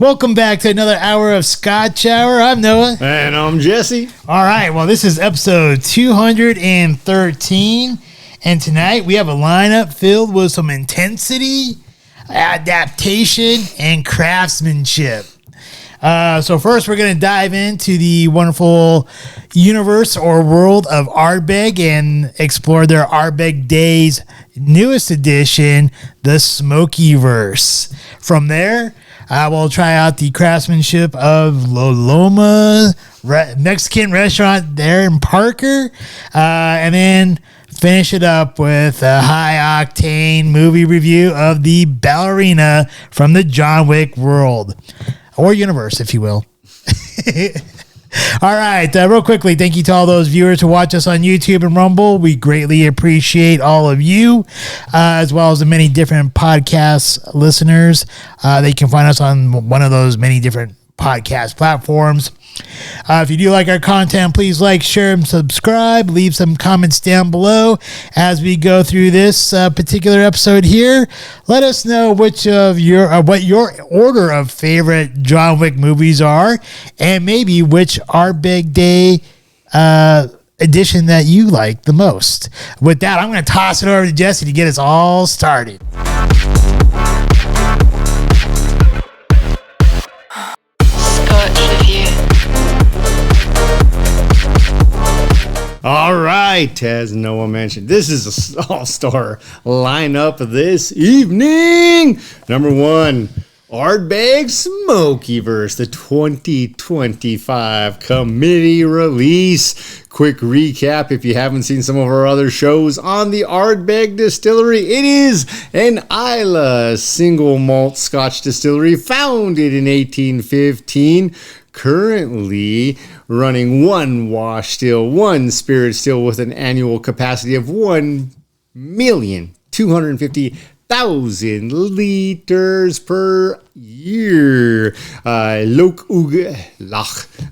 Welcome back to another hour of Scotch Hour. I'm Noah. And I'm Jesse. All right, well, this is episode 213. And tonight we have a lineup filled with some intensity, adaptation, and craftsmanship. So first, we're going to dive into the wonderful universe or world of Ardbeg and explore their Ardbeg Days newest edition, the Smokiverse. From there, we'll try out the craftsmanship of Loma Mexican restaurant there in Parker, and then finish it up with a high-octane movie review of The Ballerina from the John Wick world. Or universe, if you will. All right, real quickly, thank you to all those viewers who watch us on YouTube and Rumble. We greatly appreciate all of you, as well as the many different podcast listeners. They can find us on one of those many different podcast platforms. If you do like our content, please like, share, and subscribe. Leave some comments down below as we go through this particular episode here. Let us know which of what your order of favorite John Wick movies are, and maybe which Ardbeg Day edition that you like the most. With that, I'm going to toss it over to Jesse to get us all started. All right, as Noah mentioned, this is a all-star lineup this evening. Number one, Ardbeg Smokiverse, the 2025 committee release. Quick recap if you haven't seen some of our other shows on the Ardbeg Distillery. It is an Islay single malt Scotch distillery founded in 1815. Currently running one wash still, one spirit still with an annual capacity of 1,250,000 liters per year. Loch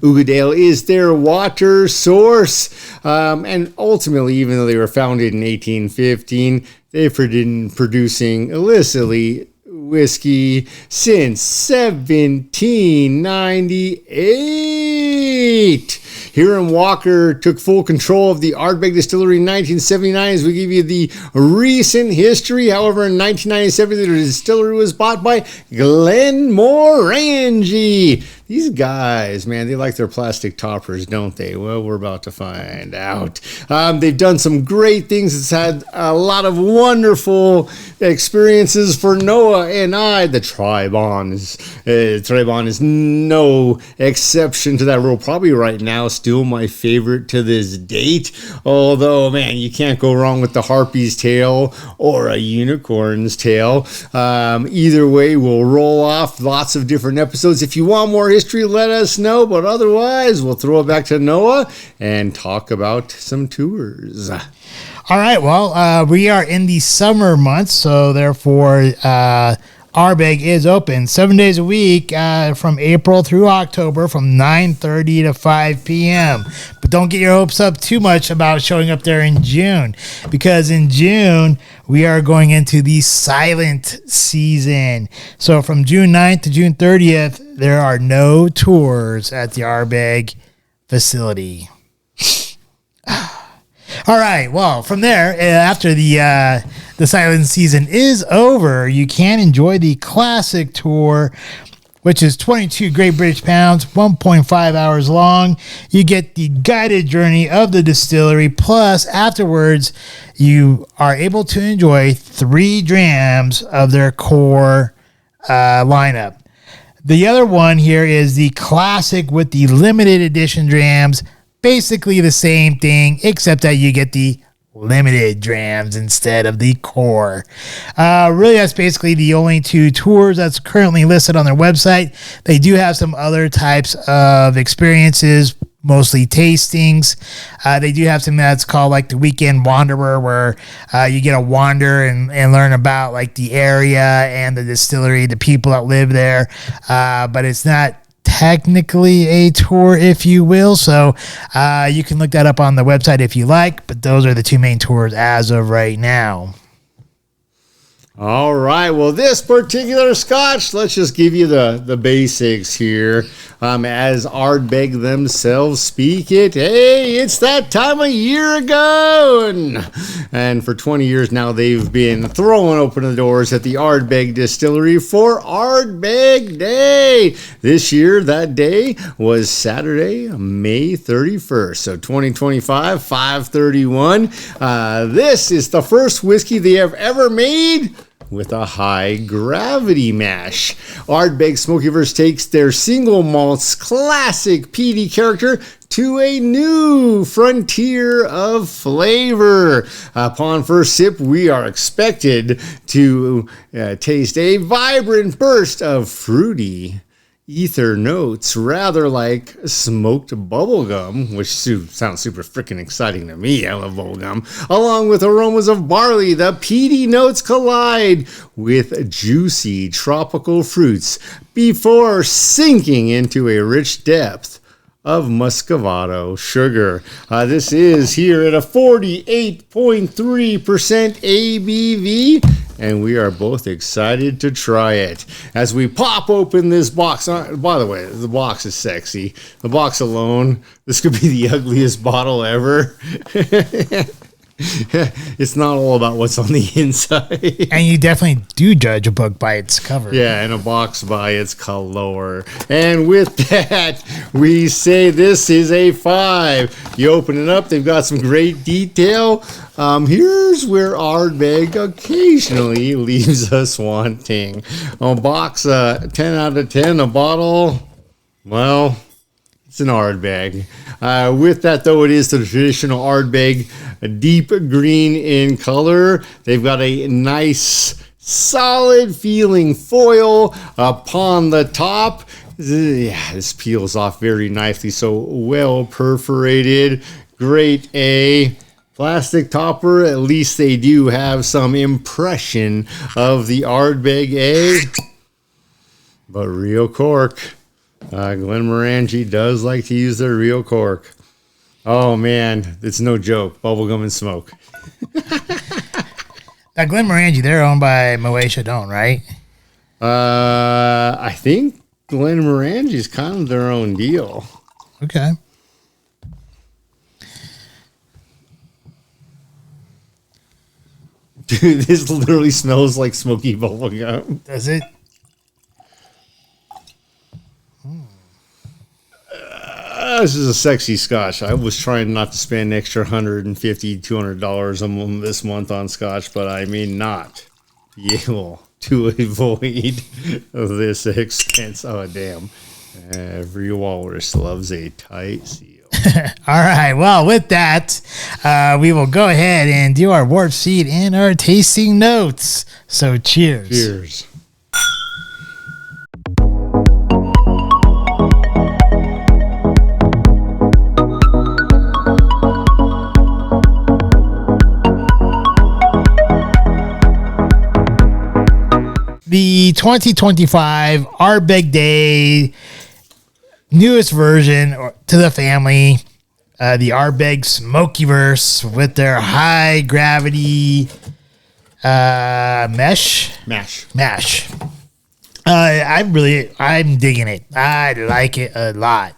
Ugadale is their water source. And ultimately, even though they were founded in 1815, they've been producing illicitly whiskey since 1798. Huron Walker took full control of the Ardbeg Distillery in 1979 as we give you the recent history. However, in 1997, the distillery was bought by Glenmorangie. These guys, man, they like their plastic toppers, don't they? Well, we're about to find out. They've done some great things. It's had a lot of wonderful experiences for Noah and I. The Tribon is no exception to that rule. Probably right now still my favorite to this date. Although, man, you can't go wrong with the Harpy's tail or a unicorn's tail. Either way, we'll roll off lots of different episodes. If you want more history, let us know, but otherwise we'll throw it back to Noah and talk about some tours. All right, well, we are in the summer months, so therefore Ardbeg is open 7 days a week from April through October from 9:30 to 5 p.m. But don't get your hopes up too much about showing up there in June, because in June we are going into the silent season. So from June 9th to June 30th, there are no tours at the Ardbeg facility. All right, well, from there, after the silent season is over, you can enjoy the classic tour, which is 22 Great British Pounds, 1.5 hours long. You get the guided journey of the distillery, plus afterwards, you are able to enjoy 3 drams of their core lineup. The other one here is the classic with the limited edition drams. Basically the same thing, except that you get the limited drams instead of the core. Really, that's basically the only 2 tours that's currently listed on their website. They do have some other types of experiences, mostly tastings. They do have something that's called like the Weekend Wanderer, where you get to wander and learn about like the area and the distillery, the people that live there. But it's not technically a tour, if you will, so you can look that up on the website if you like, but those are the 2 main tours as of right now. All right. Well, this particular scotch, let's just give you the basics here. As Ardbeg themselves speak it, hey, it's that time of year ago. And for 20 years now, they've been throwing open the doors at the Ardbeg Distillery for Ardbeg Day. This year, that day was Saturday, May 31st. So 2025, 5/31. This is the first whiskey they have ever made with a high gravity mash. Ardbeg Smokiverse takes their single malt's classic peaty character to a new frontier of flavor. Upon first sip, we are expected to taste a vibrant burst of fruity ether notes, rather like smoked bubblegum, which sounds super freaking exciting to me. I love bubblegum. Along with aromas of barley, the peaty notes collide with juicy tropical fruits before sinking into a rich depth of muscovado sugar. This is here at a 48.3% ABV, and we are both excited to try it. As we pop open this box, by the way, the box is sexy. The box alone, this could be the ugliest bottle ever. It's not all about what's on the inside. And you definitely do judge a book by its cover. Yeah, and a box by its color. And with that, we say this is a 5. You open it up, they've got some great detail. Here's where Ardbeg occasionally leaves us wanting. A box, 10 out of 10. A bottle, well, it's an Ardbeg. With that, though, it is the traditional Ardbeg, a deep green in color. They've got a nice, solid feeling foil upon the top. Yeah, this peels off very nicely, so well perforated. Great A. Plastic topper, at least they do have some impression of the Ardbeg A. But real cork. Glenmorangie does like to use their real cork. Oh man, it's no joke. Bubblegum and smoke. Now, Glenmorangie, they're owned by Moet Chandon, right? I think Glenmorangie is kind of their own deal. Okay. Dude, this literally smells like smoky bubblegum. Does it? This is a sexy scotch. I was trying not to spend extra $150, $200 this month on scotch, but I may not be able to avoid this expense. Oh, damn. Every walrus loves a tight seal. All right. Well, with that, we will go ahead and do our warp seed and our tasting notes. So cheers. Cheers. The 2025 Ardbeg Day newest version to the family, the Ardbeg Smokiverse with their high gravity mash. I'm digging it. I like it a lot.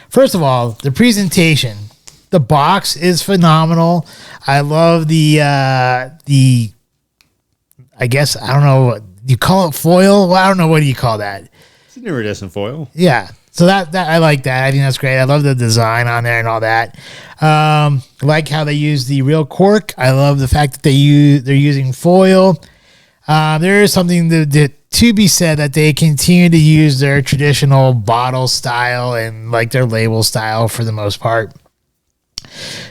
First of all, the presentation, the box is phenomenal. I love the I guess, I don't know, do you call it foil? Well, I don't know, what do you call that? It's an iridescent foil. Yeah, so that I like that. I think that's great. I love the design on there and all that. Like how they use the real cork. I love the fact that they're using foil. There is something to be said that they continue to use their traditional bottle style and like their label style for the most part.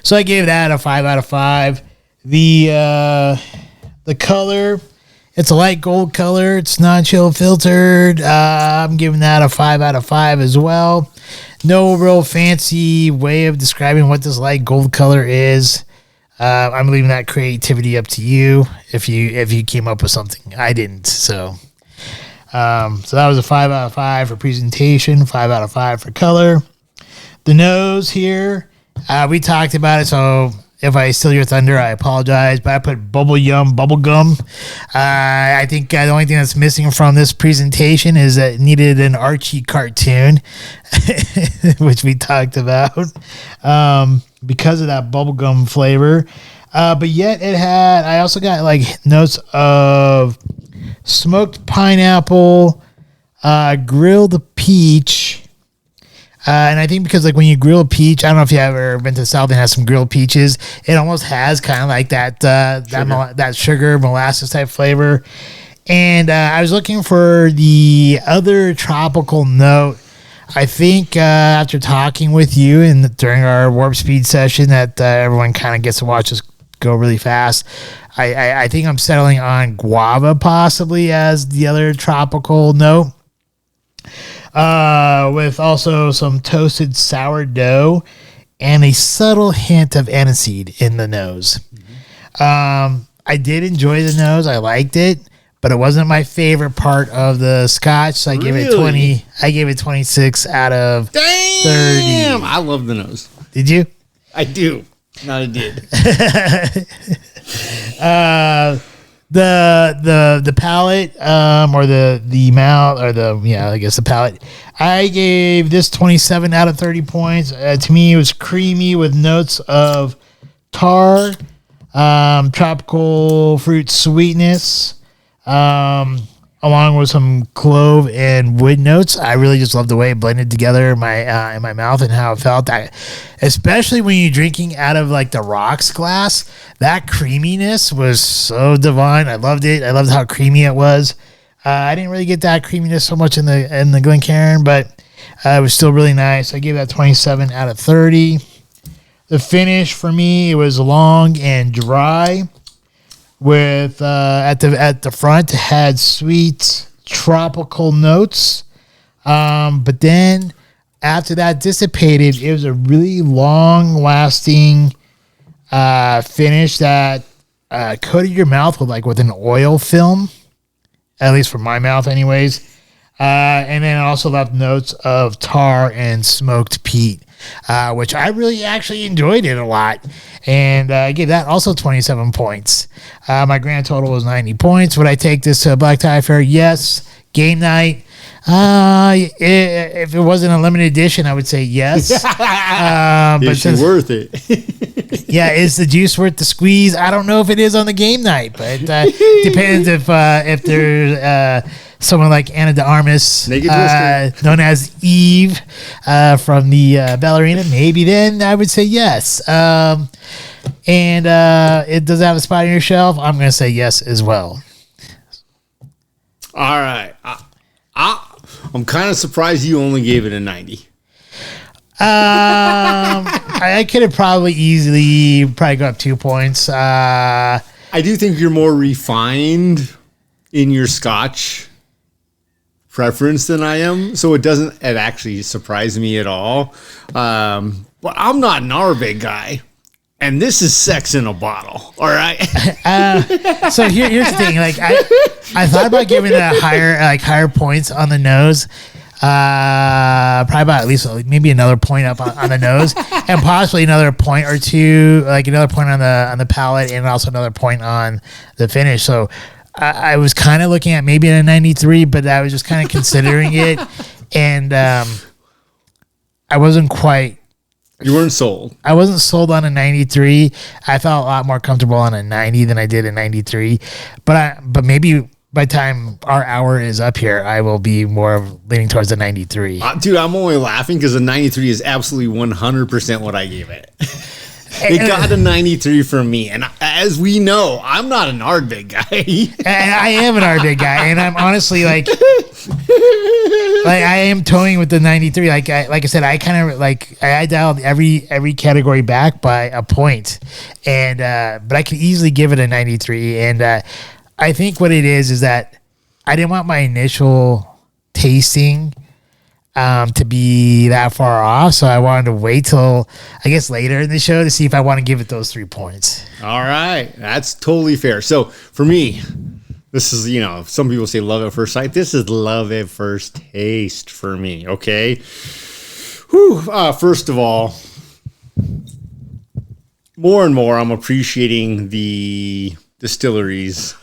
So I gave that a 5 out of 5. The color, it's a light gold color. It's not chill filtered. I'm giving that a 5 out of 5 as well. No real fancy way of describing what this light gold color is. I'm leaving that creativity up to you if you came up with something. I didn't. So that was a 5 out of 5 for presentation, 5 out of 5 for color. The nose here, we talked about it. So If I steal your thunder, I apologize. But I put bubble gum. I think the only thing that's missing from this presentation is that it needed an Archie cartoon, which we talked about, because of that bubblegum flavor. But yet I also got like notes of smoked pineapple, grilled peach. And I think because like when you grill a peach, I don't know if you ever been to the South and has some grilled peaches, it almost has kind of like that sugar molasses type flavor. And I was looking for the other tropical note. I think after talking with you and during our warp speed session that everyone kind of gets to watch us go really fast, I think I'm settling on guava possibly as the other tropical note. With also some toasted sourdough and a subtle hint of aniseed in the nose. I did enjoy the nose. I liked it, but it wasn't my favorite part of the Scotch. So I gave it 20. I gave it 26 out of 30. I love the nose. Did you? I do. Not I did. The palate, or the mouth, or I guess the palate. I gave this 27 out of 30 points. To me, it was creamy with notes of tar, tropical fruit sweetness, along with some clove and wood notes. I really just love the way it blended together in my mouth and how it felt. Especially when you're drinking out of like the rocks glass, that creaminess was so divine. I loved it. I loved how creamy it was. I didn't really get that creaminess so much in the Glencairn, but it was still really nice. I gave that 27 out of 30. The finish for me, it was long and dry. With at the front, it had sweet tropical notes, but then after that dissipated, it was a really long-lasting finish that coated your mouth with an oil film, at least for my mouth, anyways. And then it also left notes of tar and smoked peat, which I really actually enjoyed it a lot. And I gave that also 27 points. My grand total was 90 points. Would I take this to a black tie fair? Yes. Game night. If it wasn't a limited edition, I would say yes. But it's worth it. Yeah, is the juice worth the squeeze? I don't know if it is on the game night, but depends if there's someone like Anna de Armas, known as Eve from the Ballerina. Maybe then I would say yes. And it does have a spot on your shelf. I'm going to say yes as well. All right. I'm kind of surprised you only gave it a 90. I could have probably go up 2 points. I do think you're more refined in your Scotch preference than I am, so it actually surprise me at all. But I'm not an Ardbeg guy, and this is sex in a bottle. All right. So here's the thing. I thought about giving it a higher points on the nose. Probably about at least maybe another point up on the nose, and possibly another point or two, another point on the palate, and also another point on the finish. So I was kind of looking at maybe a 93, but I was just kind of considering it, and I wasn't quite. You weren't sold. I wasn't sold on a 93. I felt a lot more comfortable on a 90 than I did a 93. But maybe by the time our hour is up here, I will be more leaning towards the 93. Dude, I'm only laughing because the 93 is absolutely 100% what I gave it. It got a 93 from me. And as we know, I'm not an Ardbeg guy. And I am an Ardbeg guy. And I'm honestly I am toying with the 93. Like I said, I kind of I dialed every category back by a point. And, but I could easily give it a 93. And, I think what it is that I didn't want my initial tasting to be that far off, so I wanted to wait till I guess later in the show to see if I want to give it those 3 points. All right, that's totally fair. So for me, this is some people say love at first sight. This is love at first taste for me. Okay. First of all, more and more, I'm appreciating the distilleries.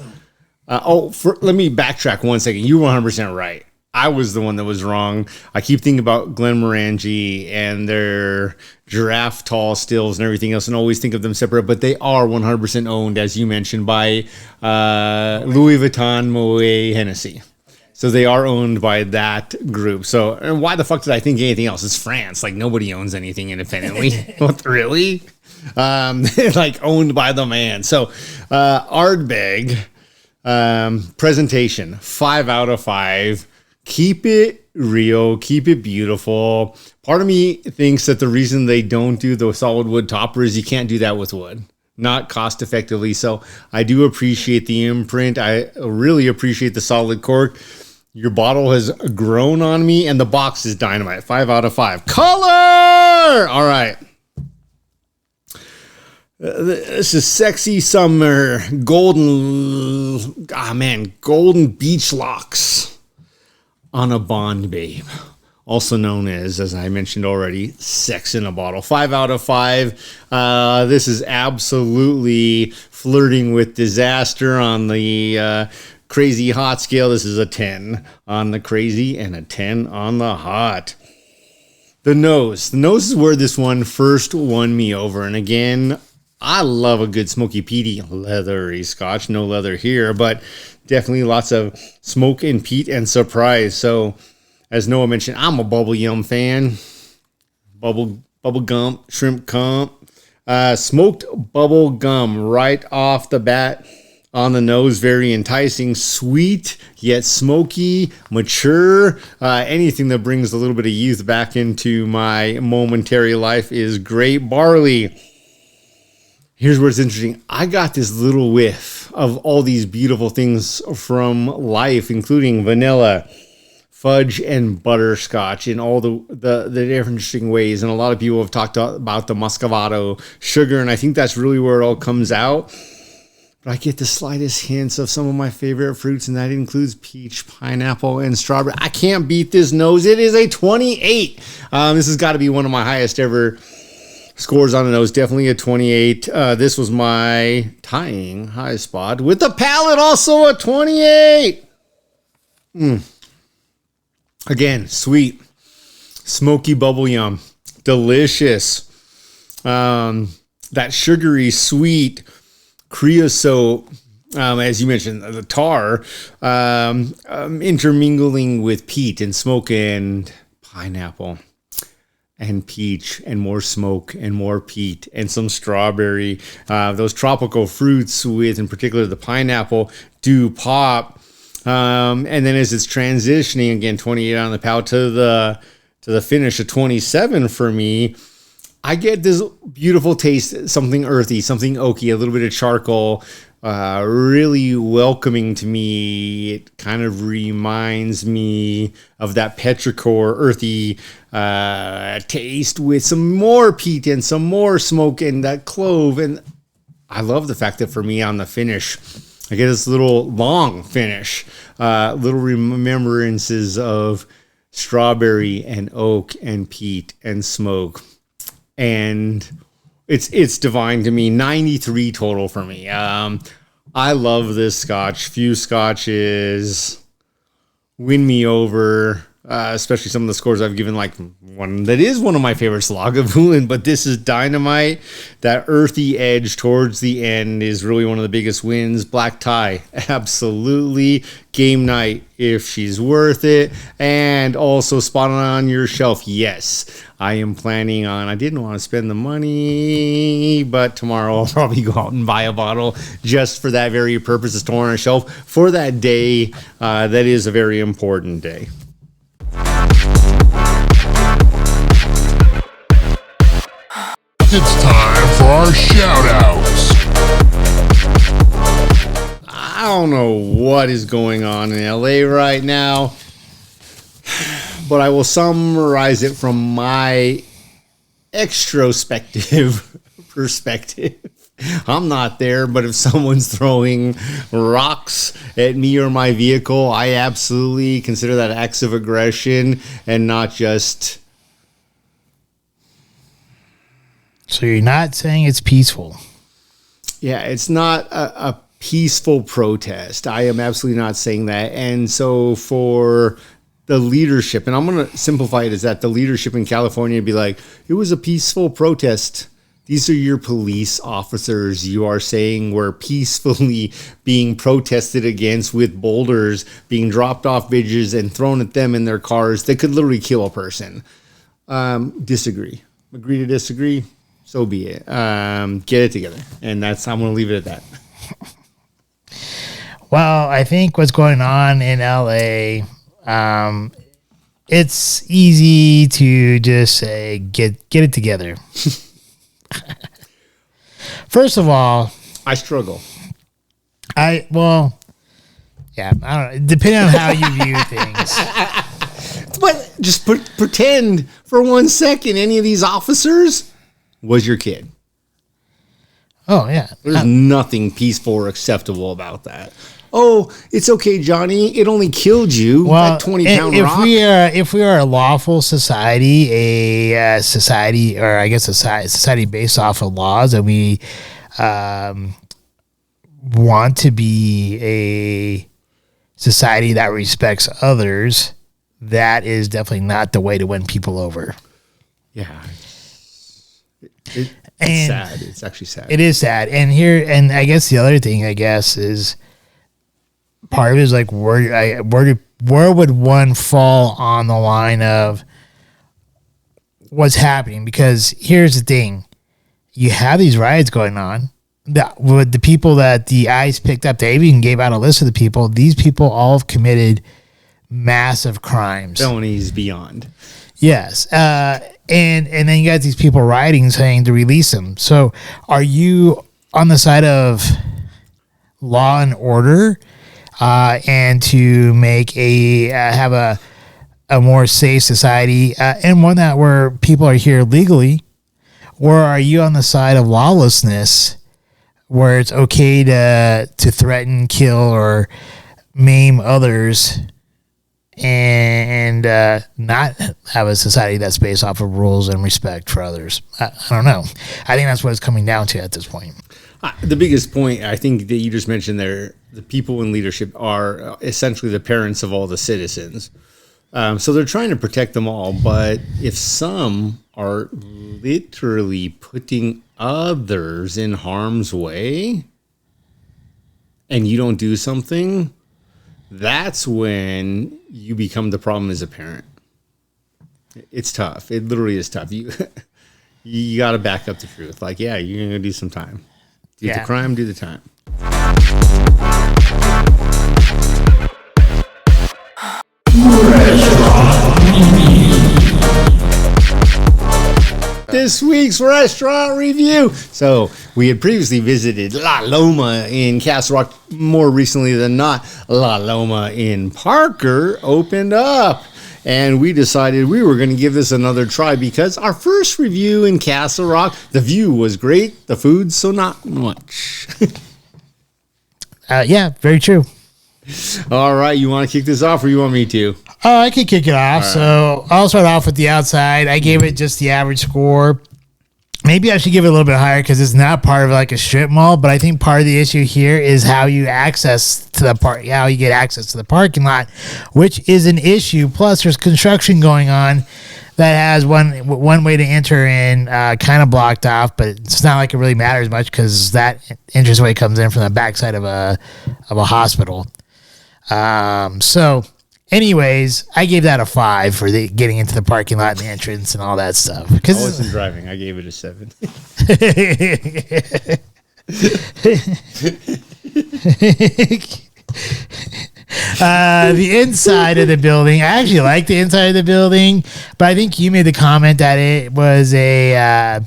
Let me backtrack 1 second. You're 100% right. I was the one that was wrong. I keep thinking about Glenmorangie and their giraffe tall stills and everything else, and always think of them separate. But they are 100% owned, as you mentioned, by Louis Vuitton Moet Hennessy. So they are owned by that group. So and why the fuck did I think anything else? It's France. Like, nobody owns anything independently. What, really? Like, owned by the man. So Ardbeg presentation, 5 out of 5. Keep it real, keep it beautiful. Part of me thinks that the reason they don't do the solid wood topper is you can't do that with wood, not cost effectively. So I do appreciate the imprint. I really appreciate the solid cork. Your bottle has grown on me, and the box is dynamite. 5 out of 5. Color! All right. This is sexy summer. Golden beach locks on a Bond babe, also known as I mentioned already, sex in a bottle. 5 out of 5. This is absolutely flirting with disaster on the crazy hot scale. This is a 10 on the crazy and a 10 on the hot. The nose is where this one first won me over. And again, I love a good smoky peaty leathery scotch. No leather here, but definitely lots of smoke and peat and surprise. So, as Noah mentioned, I'm a bubble yum fan. Bubble gum, shrimp comp. Smoked bubble gum right off the bat on the nose. Very enticing. Sweet, yet smoky, mature. Anything that brings a little bit of youth back into my momentary life is great. Barley. Here's where it's interesting. I got this little whiff of all these beautiful things from life, including vanilla, fudge, and butterscotch in all the different interesting ways. And a lot of people have talked about the muscovado sugar, and I think that's really where it all comes out. But I get the slightest hints of some of my favorite fruits, and that includes peach, pineapple, and strawberry. I can't beat this nose. It is a 28. This has got to be one of my highest ever scores on the nose. Definitely a 28. This was my tying high spot with the palate, also a 28. Again, sweet, smoky bubble yum, delicious. That sugary, sweet creosote, as you mentioned, the tar, intermingling with peat and smoke and pineapple and peach and more smoke and more peat and some strawberry. Those tropical fruits, with in particular the pineapple, do pop. And then as it's transitioning, again, 28 on the palate to the finish of 27 for me, I get this beautiful taste, something earthy, something oaky, a little bit of charcoal, really welcoming to me. It kind of reminds me of that petrichor earthy taste with some more peat and some more smoke and that clove. And I love the fact that for me on the finish, I get this little long finish, little remembrances of strawberry and oak and peat and smoke. And it's divine to me. 93 total for me. I love this scotch. Few scotches win me over, especially some of the scores I've given, like one that is one of my favorites, Lagavulin, but this is dynamite. That earthy edge towards the end is really one of the biggest wins. Black tie, absolutely. Game night, if she's worth it. And also spot on your shelf. Yes, I am planning on, I didn't want to spend the money, but tomorrow I'll probably go out and buy a bottle just for that very purpose, to store on a shelf for that day. That is a very important day. It's time for our shout-outs. I don't know what is going on in LA right now, but I will summarize it from my extrospective perspective. I'm not there, but if someone's throwing rocks at me or my vehicle, I absolutely consider that acts of aggression and not just So you're not saying it's peaceful. Yeah, it's not a peaceful protest. I am absolutely not saying that. And so for the leadership, and I'm going to simplify it as that the leadership in California be like, it was a peaceful protest. These are your police officers you are saying were peacefully being protested against with boulders being dropped off bridges and thrown at them in their cars that could literally kill a person. Disagree. Agree to disagree. So be it. Get it together. And I'm going to leave it at that. Well, I think what's going on in LA, it's easy to just say, get it together. First of all, I struggle. I don't know. Depending on how you view things. But just pretend for 1 second any of these officers was your kid. Oh, yeah. There's nothing peaceful or acceptable about that. Oh, it's okay, Johnny. It only killed you. That 20-pound rock. If we are a lawful society, a society based off of laws, and we want to be a society that respects others, that is definitely not the way to win people over. Yeah. It's sad. It's actually sad. It is sad. And I guess the other thing, is part of it is like, where would one fall on the line of what's happening? Because here's the thing. You have these riots going on. With the people that the ICE picked up, they even gave out a list of the people. These people all have committed massive crimes. Felonies beyond. Yes. And then you got these people rioting saying to release them. So are you on the side of law and order and to make have a more safe society and one that where people are here legally? Or are you on the side of lawlessness where it's okay to threaten, kill, or maim others and not have a society that's based off of rules and respect for others? I don't know. I think that's what it's coming down to at this point. The biggest point I think that you just mentioned there, the people in leadership are essentially the parents of all the citizens. So they're trying to protect them all. But if some are literally putting others in harm's way and you don't do something, that's when you become the problem as a parent. It's tough. It literally is tough. You got to back up the truth. Like, yeah, you're going to do some time. Do the crime, do the time. This week's restaurant review. So we had previously visited La Loma in Castle Rock. More recently than not, La Loma in Parker opened up. And we decided we were going to give this another try because our first review in Castle Rock, the view was great. The food, so not much. Yeah, very true. All right. You want to kick this off or you want me to? Oh, I could kick it off. Right. So I'll start off with the outside. I gave it just the average score. Maybe I should give it a little bit higher because it's not part of like a strip mall. But I think part of the issue here is how you get access to the parking lot, which is an issue. Plus, there's construction going on that has one way to enter in kind of blocked off, but it's not like it really matters much because that entranceway comes in from the backside of a hospital. So. Anyways, I gave that a 5 for getting into the parking lot and the entrance and all that stuff. I wasn't driving. I gave it a 7. The inside of the building, I actually like the inside of the building, but I think you made the comment that it was it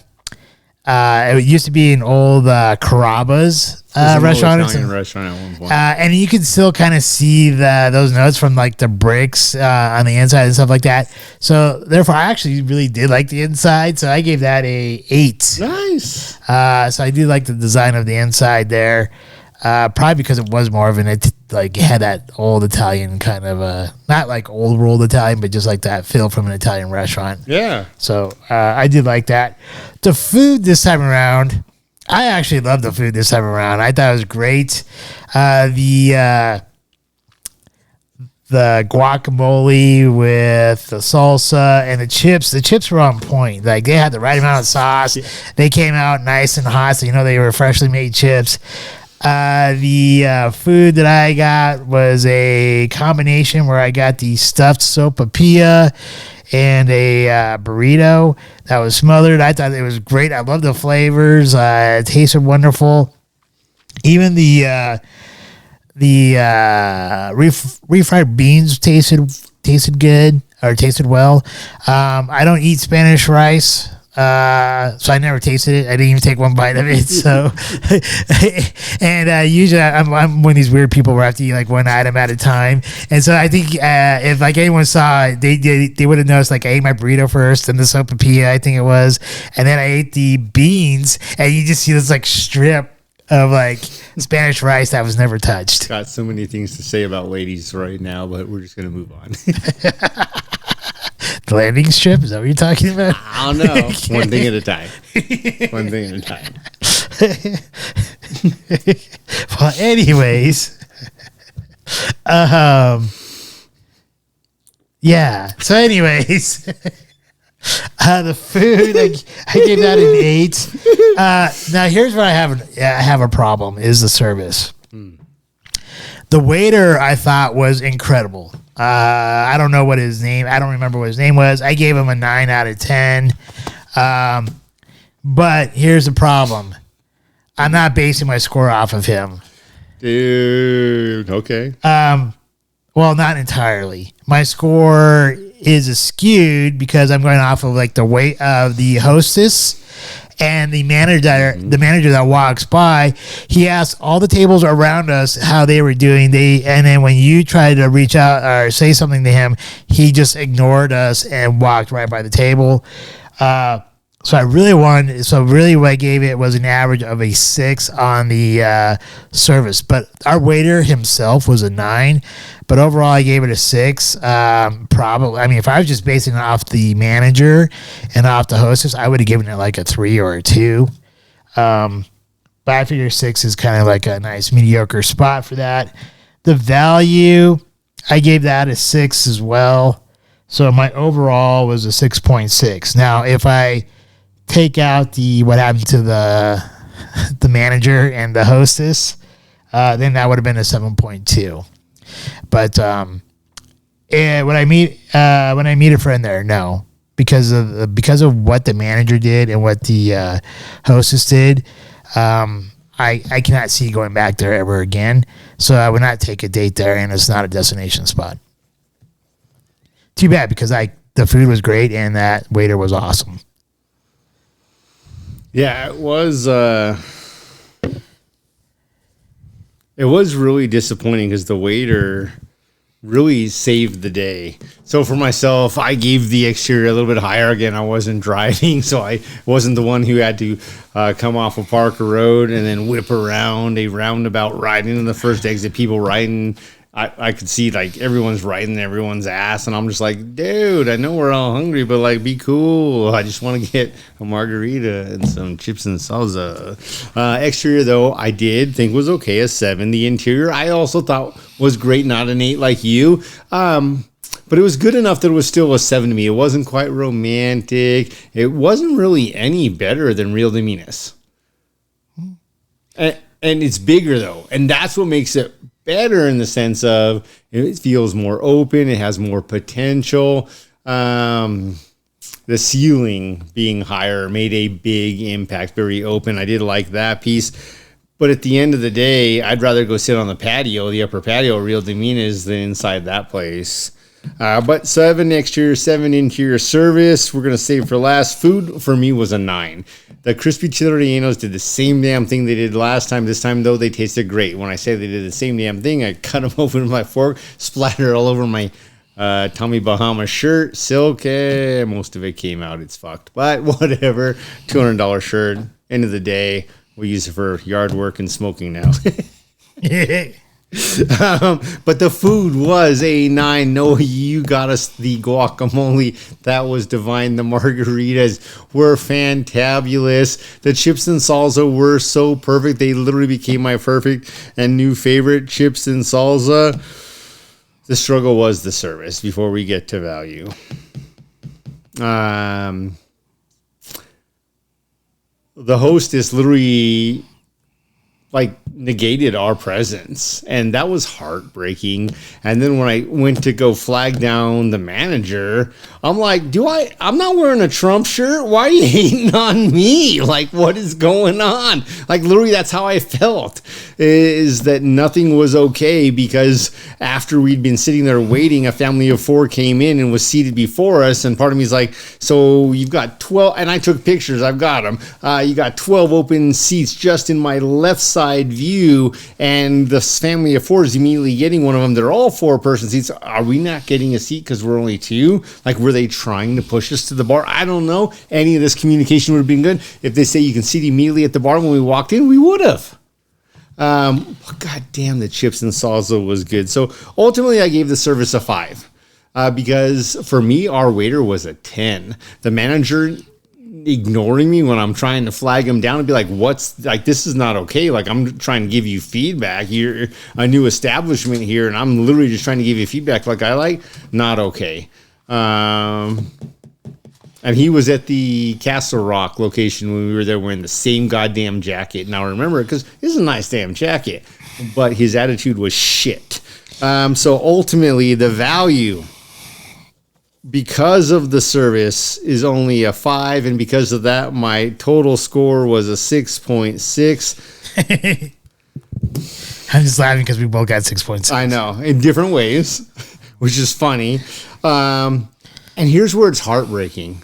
used to be an old Carrabba's restaurant. Italian restaurant at one point. And you can still kind of see those notes from like the bricks on the inside and stuff like that. So therefore, I actually really did like the inside. So I gave that a 8. Nice. So I do like the design of the inside there. Probably because it was more of it had that old Italian kind of not like old world Italian, but just like that feel from an Italian restaurant. Yeah. So I did like that. The food this time around, I actually loved the food this time around. I thought it was great. The guacamole with the salsa and the chips were on point. Like they had the right amount of sauce. They came out nice and hot, so they were freshly made chips. The food that I got was a combination where I got the stuffed sopapilla and a burrito that was smothered. I thought it was great. I love the flavors. It tasted wonderful. Even the refried beans tasted good or tasted well. I don't eat Spanish rice, so I never tasted it. I didn't even take one bite of it. So, and usually I'm one of these weird people where I have to eat like one item at a time. And so I think if like anyone saw it, they would have noticed like I ate my burrito first and the sopapilla, I think it was, and then I ate the beans, and you just see this like strip of like Spanish rice that was never touched. Got so many things to say about ladies right now, but we're just gonna move on. The landing strip, is that what you're talking about? I don't know. One thing at a time. One thing at a time. Well, anyways, yeah. So, anyways, the food I gave that an 8. Now, here's where I have a problem: is the service. The waiter I thought was incredible. I don't know what his name. I don't remember what his name was. I gave him a 9 out of 10. But here's the problem: I'm not basing my score off of him. Dude, okay. Well, not entirely. My score is skewed because I'm going off of like the weight of the hostess and the manager. The manager that walks by, he asked all the tables around us how they were doing. And then when you tried to reach out or say something to him, he just ignored us and walked right by the table. So really what I gave it was an average of a 6 on the service. But our waiter himself was a 9. But overall, I gave it a 6. Probably, I mean, if I was just basing it off the manager and off the hostess, I would have given it like a 3 or a 2. But I figure 6 is kind of like a nice mediocre spot for that. The value, I gave that a 6 as well. So my overall was a 6.6. Now, if I take out what happened to the manager and the hostess, then that would have been a 7.2. But when I meet a friend there, no, because of what the manager did and what the hostess did, I cannot see going back there ever again. So I would not take a date there, and it's not a destination spot. Too bad, because the food was great and that waiter was awesome. Yeah, it was really disappointing because the waiter really saved the day. So for myself, I gave the exterior a little bit higher. Again, I wasn't driving, so I wasn't the one who had to come off of Parker Road and then whip around a roundabout ride into the first exit. People riding. I could see like everyone's riding everyone's ass, and I'm just like, dude, I know we're all hungry, but like, be cool. I just want to get a margarita and some chips and salsa. Exterior though, I did think was okay, a 7. The interior I also thought was great, not an 8 like you. But it was good enough that it was still a 7 to me. It wasn't quite romantic. It wasn't really any better than Real de Minas. And it's bigger though, and that's what makes it better in the sense of it feels more open. It has more potential. The ceiling being higher made a big impact. Very open. I did like that piece. But at the end of the day, I'd rather go sit on the patio, the upper patio, Real de Minas, than inside that place. But 7 exterior, 7 interior service. We're going to save for last. Food for me was a 9. The crispy chili rellenos did the same damn thing they did last time. This time, though, they tasted great. When I say they did the same damn thing, I cut them open with my fork, splattered all over my Tommy Bahama shirt. Silk, most of it came out. It's fucked. But whatever. $200 shirt. End of the day, we use it for yard work and smoking now. But the food was A9. No, you got us the guacamole. That was divine. The margaritas were fantabulous. The chips and salsa were so perfect. They literally became my perfect and new favorite chips and salsa. The struggle was the service before we get to value. The hostess literally negated our presence, and that was heartbreaking. And then when I went to go flag down the manager, I'm like, I'm not wearing a Trump shirt. Why are you hating on me? Like, what is going on? Like, literally, that's how I felt, is that nothing was okay, because after we'd been sitting there waiting, a family of 4 came in and was seated before us. And part of me is like, so you've got 12, and I took pictures. I've got them. You got 12 open seats just in my left side view, and this family of 4 is immediately getting one of them. They're all 4-person seats. Are we not getting a seat because we're only 2? Like, were they trying to push us to the bar? I don't know. Any of this communication would have been good. If they say you can sit immediately at the bar when we walked in, we would have. God damn, the chips and salsa was good. So ultimately, I gave the service a 5 because for me, our waiter was a 10. The manager ignoring me when I'm trying to flag him down and be like, this is not okay. Like, I'm trying to give you feedback. You're a new establishment here, and I'm literally just trying to give you feedback not okay. And he was at the Castle Rock location when we were there wearing the same goddamn jacket. Now remember, because this is a nice damn jacket, but his attitude was shit. So ultimately, the value, because of the service, is only a 5, and because of that, my total score was a 6.6. I'm just laughing because we both got 6.6. I know, in different ways, which is funny. And here's where it's heartbreaking.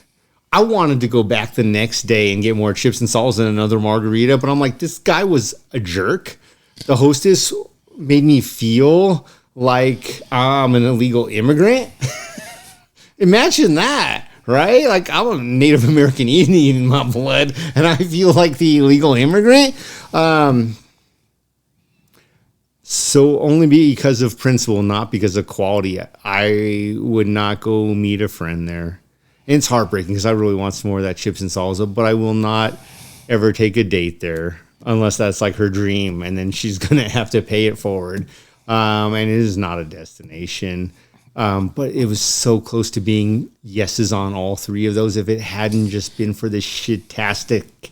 I wanted to go back the next day and get more chips and salsa and another margarita, but I'm like, this guy was a jerk. The hostess made me feel like I'm an illegal immigrant. Imagine that, right? Like, I'm a Native American Indian in my blood, and I feel like the illegal immigrant. So only because of principle, not because of quality, I would not go meet a friend there. And it's heartbreaking because I really want some more of that chips and salsa, but I will not ever take a date there unless that's like her dream, and then she's going to have to pay it forward. And it is not a destination. But it was so close to being yeses on all 3 of those if it hadn't just been for the shitastic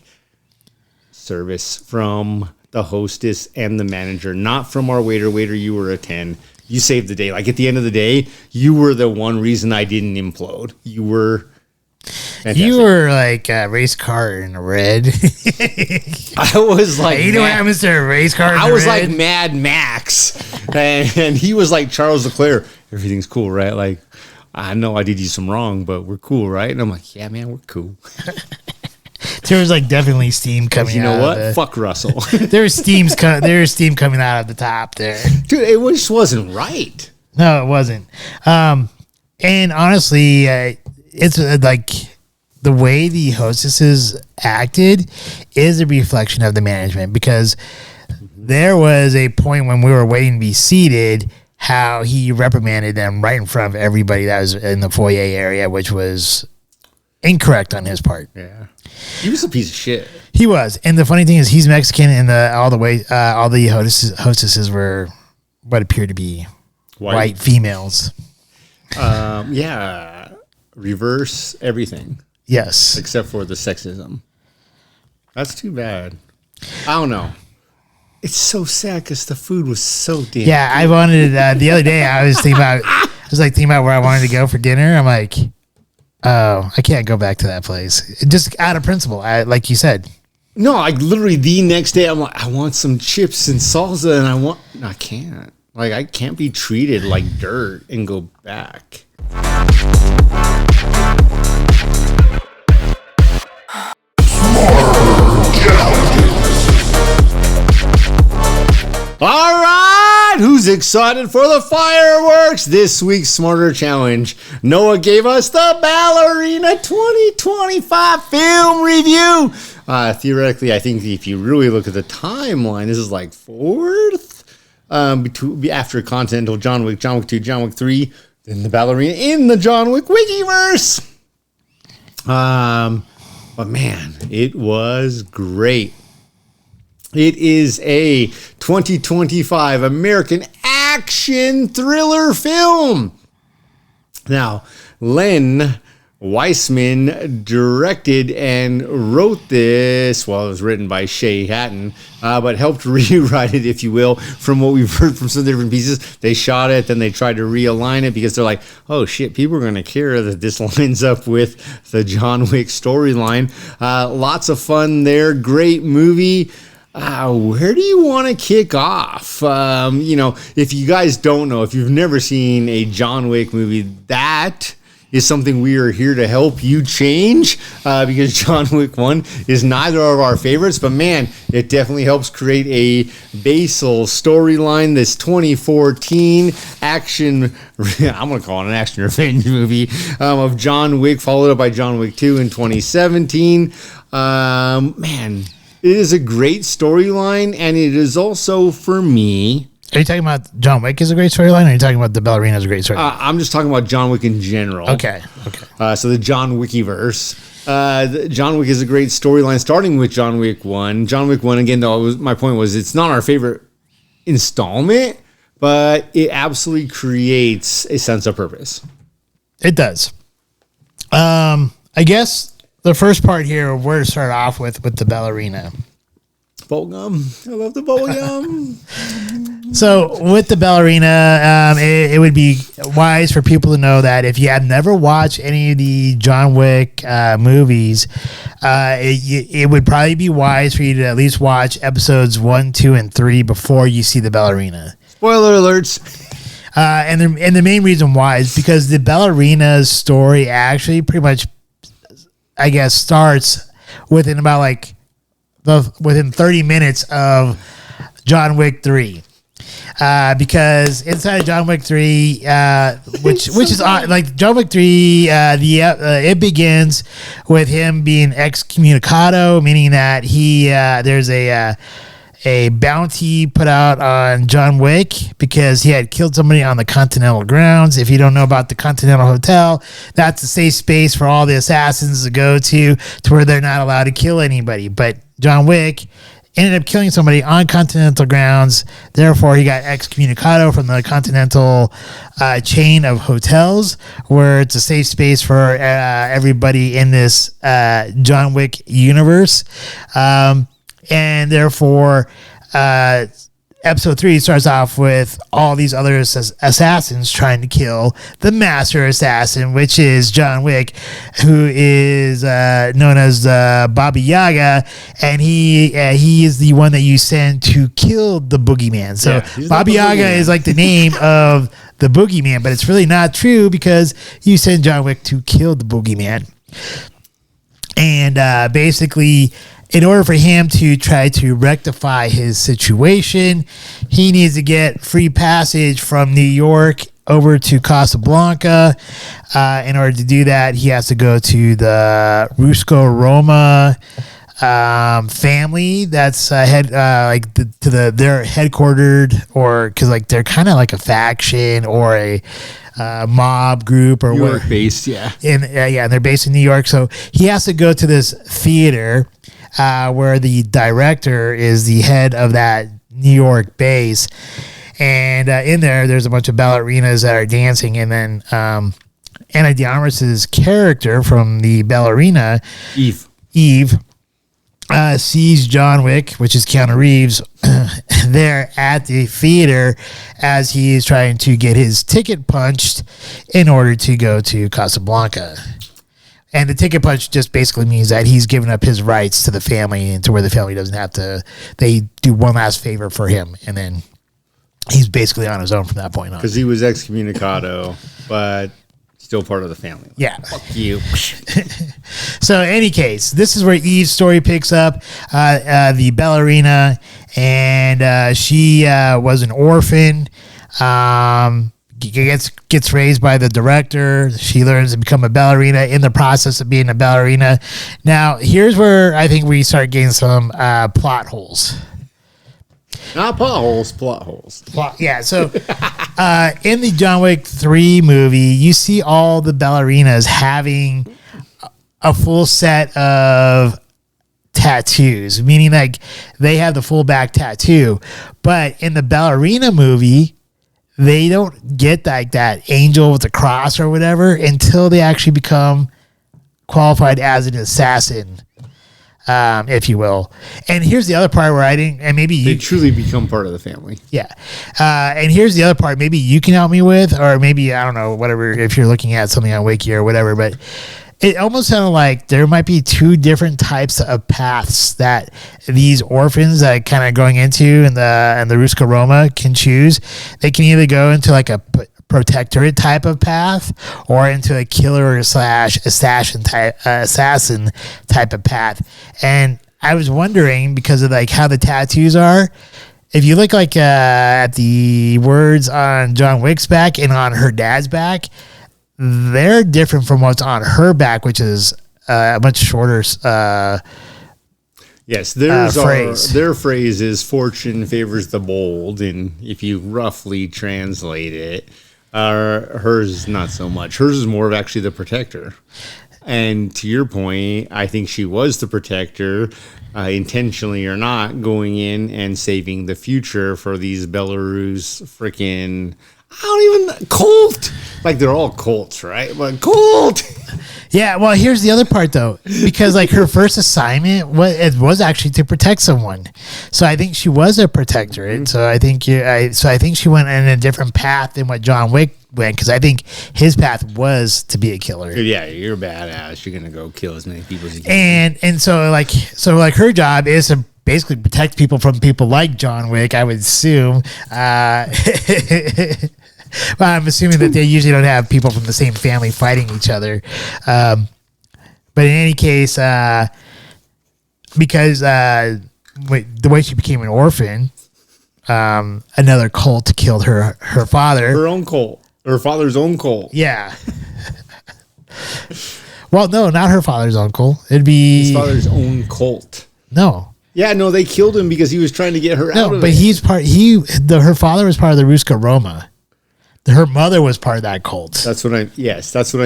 service from the hostess and the manager, not from our waiter. Waiter, you were a 10. You saved the day. Like, at the end of the day, you were the one reason I didn't implode. You were fantastic. You were like a race car in red. I was like, you know what happens to a race car in I was red? like Mad Max, and he was like Charles Leclerc. Everything's cool, right? Like, I know I did you some wrong, but we're cool, right? And I'm like, yeah, man, we're cool. There was like definitely steam coming out. You know what? Fuck Russell. There's steam coming out of the top there. Dude, it just wasn't right. No, it wasn't. And honestly, it's like the way the hostesses acted is a reflection of the management, because there was a point when we were waiting to be seated how he reprimanded them right in front of everybody that was in the foyer area, which was incorrect on his part. Yeah. He was a piece of shit. He was. And the funny thing is he's Mexican, and all the hostesses were what appeared to be white females. Yeah. Reverse everything. Yes. Except for the sexism. That's too bad. I don't know. It's so sad because the food was so damn Yeah, good. I wanted the other day. I was thinking about where I wanted to go for dinner. I'm like, oh, I can't go back to that place. Just out of principle, like you said. No, like literally the next day, I'm like, I want some chips and salsa, and I can't. Like, I can't be treated like dirt and go back. All right, who's excited for the fireworks? This week's Smarter Challenge. Noah gave us the Ballerina 2025 film review. Theoretically, I think if you really look at the timeline, this is like 4th after Continental, John Wick 2, John Wick 3, then the ballerina in the John Wick Wikiverse. But man, it was great. It is a 2025 American action thriller film. Now, Len Weissman directed and wrote this. Well, it was written by Shay Hatton, but helped rewrite it, if you will, from what we've heard from some different pieces. They shot it, then they tried to realign it because they're like, oh shit, people are going to care that this lines up with the John Wick storyline. Lots of fun there. Great movie. Where do you want to kick off? If you guys don't know, if you've never seen a John Wick movie, that is something we are here to help you change, because John Wick 1 is neither of our favorites, but man, it definitely helps create a basal storyline. This 2014 action, I'm going to call it an action revenge movie, of John Wick, followed up by John Wick 2 in 2017. Man, it is a great storyline, and it is also, for me... Are you talking about John Wick is a great storyline, or are you talking about the ballerina is a great storyline? I'm just talking about John Wick in general. Okay. So the John Wikiverse. John Wick is a great storyline, starting with John Wick 1. John Wick 1, again, though, my point was it's not our favorite installment, but it absolutely creates a sense of purpose. It does. I guess the first part here, where to start off with the ballerina. Bubblegum. I love the bubblegum. So with the ballerina, it would be wise for people to know that if you have never watched any of the John Wick movies, it would probably be wise for you to at least watch episodes 1, 2, and 3 before you see the ballerina. Spoiler alerts. And the main reason why is because the ballerina's story actually pretty much, I guess, starts within about within 30 minutes of John Wick 3. Because inside of John Wick 3, which is like John Wick 3, it begins with him being excommunicado, meaning that there's a bounty put out on John Wick because he had killed somebody on the Continental grounds. If you don't know about the Continental Hotel, that's a safe space for all the assassins to go to where they're not allowed to kill anybody. But John Wick ended up killing somebody on Continental grounds. Therefore, he got excommunicado from the Continental chain of hotels, where it's a safe space for everybody in this John Wick universe. And therefore, episode 3 starts off with all these other assassins trying to kill the master assassin, which is John Wick, who is known as Baba Yaga, and he is the one that you send to kill the boogeyman. So Baba Yaga is like the name of the boogeyman, but it's really not true because you send John Wick to kill the boogeyman. And basically, in order for him to try to rectify his situation, he needs to get free passage from New York over to Casablanca. In order to do that, he has to go to the Rusco-Roma family that's they're headquartered, or because they're kind of like a faction or a mob group or New York based, and they're based in New York. So he has to go to this theater where the director is the head of that New York base, and in there's a bunch of ballerinas that are dancing, and then Ana de Armas's character from the ballerina, Eve, sees John Wick, which is Keanu Reeves, there at the theater as he is trying to get his ticket punched in order to go to Casablanca. And the ticket punch just basically means that he's given up his rights to the family, and to where the family doesn't have to, they do one last favor for him, and then he's basically on his own from that point on. Because he was excommunicado, but still part of the family. Yeah. Fuck you. So in any case, this is where Eve's story picks up. The ballerina, and she was an orphan. Gets raised by the director. She learns to become a ballerina in the process of being a ballerina. Now, here's where I think we start getting some plot holes. Not potholes, plot holes. Well, yeah, so in the John Wick 3 movie, you see all the ballerinas having a full set of tattoos, meaning like they have the full back tattoo. But in the ballerina movie, they don't get like that angel with the cross or whatever until they actually become qualified as an assassin, if you will. And here's the other part where I didn't, and maybe They you, truly become part of the family. yeah. And here's the other part, maybe you can help me with, or maybe, I don't know, whatever, if you're looking at something on Wiki or whatever, but it almost sounded like there might be two different types of paths that these orphans that kind of going into in the Ruska Roma can choose. They can either go into like a protectorate type of path or into a killer / assassin type of path. And I was wondering, because of like how the tattoos are, if you look like at the words on John Wick's back and on her dad's back, they're different from what's on her back, which is a much shorter Yes, phrase. Their phrase is "fortune favors the bold," and if you roughly translate it, hers not so much. Hers is more of actually the protector. And to your point, I think she was the protector, intentionally or not, going in and saving the future for these Belarus freaking. I don't even cult. Like they're all cults, right? But cult. Yeah, well, here's the other part though, because like her first assignment was actually to protect someone, so I think she was a protectorate. Mm-hmm. So I think she went in a different path than what John Wick went, because I think his path was to be a killer. Yeah, you're a badass. You're gonna go kill as many people as you can. And so her job is to basically protect people from people like John Wick, I would assume. Well, I'm assuming that they usually don't have people from the same family fighting each other. But in any case, because the way she became an orphan, another cult killed her father. Her own cult. Her father's own cult. Yeah. Well, no, not her father's uncle. It'd be his father's own cult. No. Yeah, no, they killed him because he was trying to get her out of but it. Her father was part of the Ruska Roma. Her mother was part of that cult. That's what I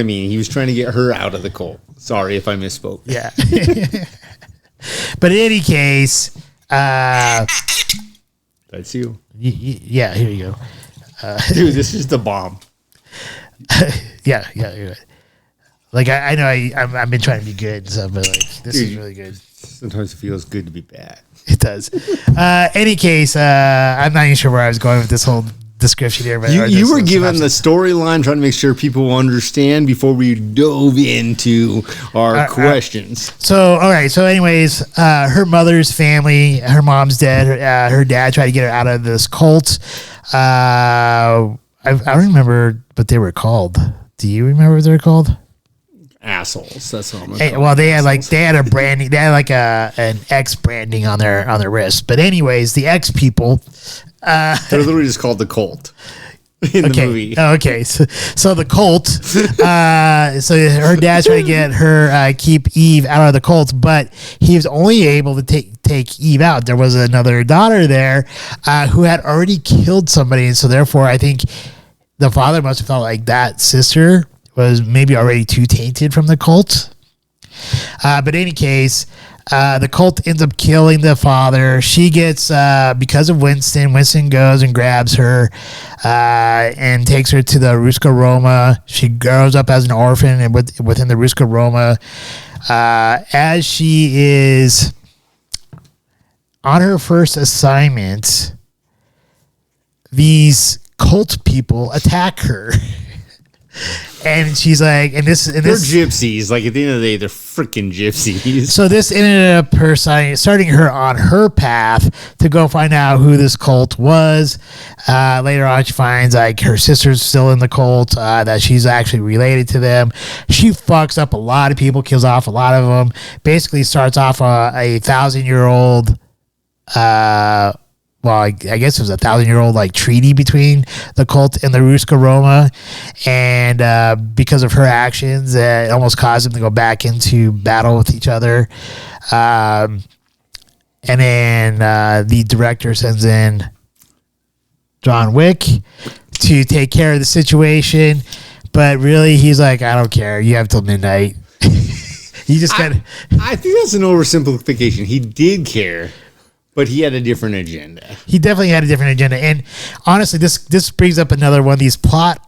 mean. He was trying to get her out of the cult. Sorry if I misspoke. Yeah. But in any case, that's you. Yeah, here you go. Dude, this is the bomb. Yeah, you're right. Like I know I've been trying to be good and stuff, but like this is really good. Sometimes it feels good to be bad. It does. Any case, I'm not even sure where I was going with this whole description here, but you were given the storyline, trying to make sure people understand before we dove into our questions. So, all right. So, anyways, her mother's family, her mom's dead. Her dad tried to get her out of this cult. I don't remember what they were called. Do you remember what they were called? Assholes. That's what I'm Hey, well, they had a branding. They had like an X branding on their wrist. But anyways, the X people. They're literally just called the cult in the movie. Okay, so the cult. So her dad's trying to get her keep Eve out of the cult, but he was only able to take Eve out. There was another daughter there who had already killed somebody, and so therefore, I think the father must have felt like that sister was maybe already too tainted from the cult. But in any case, the cult ends up killing the father. She gets, because of Winston goes and grabs her and takes her to the Ruska Roma. She grows up as an orphan and within the Ruska Roma. As she is on her first assignment, these cult people attack her. And she's like, they're gypsies. Like at the end of the day, they're freaking gypsies. So this ended up her starting her on her path to go find out who this cult was. Later on, she finds like her sister's still in the cult, that she's actually related to them. She fucks up a lot of people, kills off a lot of them. Basically, starts off a 1,000-year-old. Well, I guess it was a 1,000-year-old like treaty between the cult and the Ruska Roma, and because of her actions, it almost caused them to go back into battle with each other. And then the director sends in John Wick to take care of the situation. But really, he's like, I don't care. You have till midnight. He just got. I think that's an oversimplification. He did care, but he had a different agenda. He definitely had a different agenda. And honestly, this brings up another one of these plot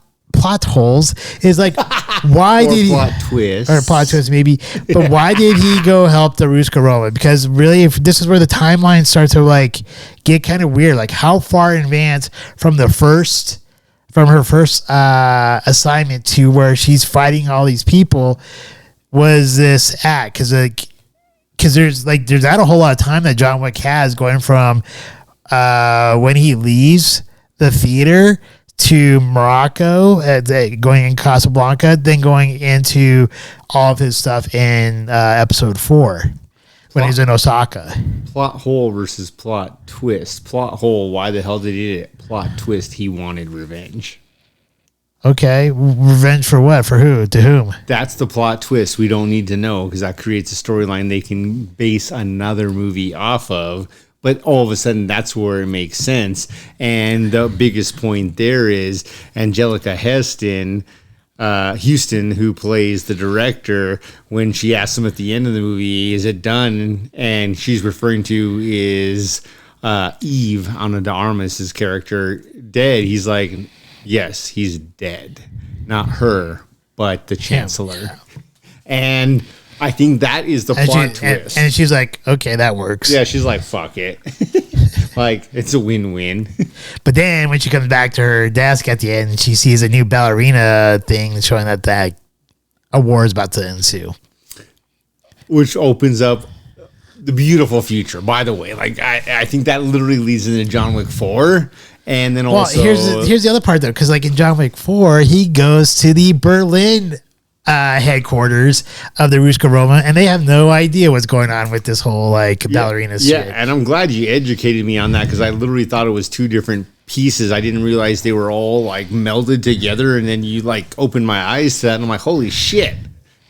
holes. Is like, why did he plot twist or plot twist maybe? But why did he go help the Ruska Roma? Because really, if this is where the timeline starts to like get kind of weird. Like, how far in advance from her first assignment to where she's fighting all these people was this act? Because there's not a whole lot of time that John Wick has going from when he leaves the theater to Morocco, going in Casablanca, then going into all of his stuff in episode 4 when he's in Osaka. Plot hole versus plot twist. Plot hole, why the hell did he do it? Plot twist, he wanted revenge. Okay, revenge for what? For who? To whom? That's the plot twist. We don't need to know because that creates a storyline they can base another movie off of. But all of a sudden, that's where it makes sense. And the biggest point there is Angelica Houston, who plays the director, when she asks him at the end of the movie, is it done? And she's referring to is Eve, Ana de Armas' character, dead. He's like, yes, he's dead. Not her, but the Chancellor. And I think that is the plot twist. And she's like, okay, that works. Yeah, she's like, fuck it. Like, it's a win-win. But then when she comes back to her desk at the end, she sees a new ballerina thing showing that a war is about to ensue. Which opens up the beautiful future, by the way. Like, I think that literally leads into John Wick 4. And then also... Well, here's the other part, though, because like in John Wick 4, he goes to the Berlin headquarters of the Ruska Roma, and they have no idea what's going on with this whole like ballerina shit. Yeah, and I'm glad you educated me on that because I literally thought it was two different pieces. I didn't realize they were all like melded together, and then you like opened my eyes to that, and I'm like, holy shit,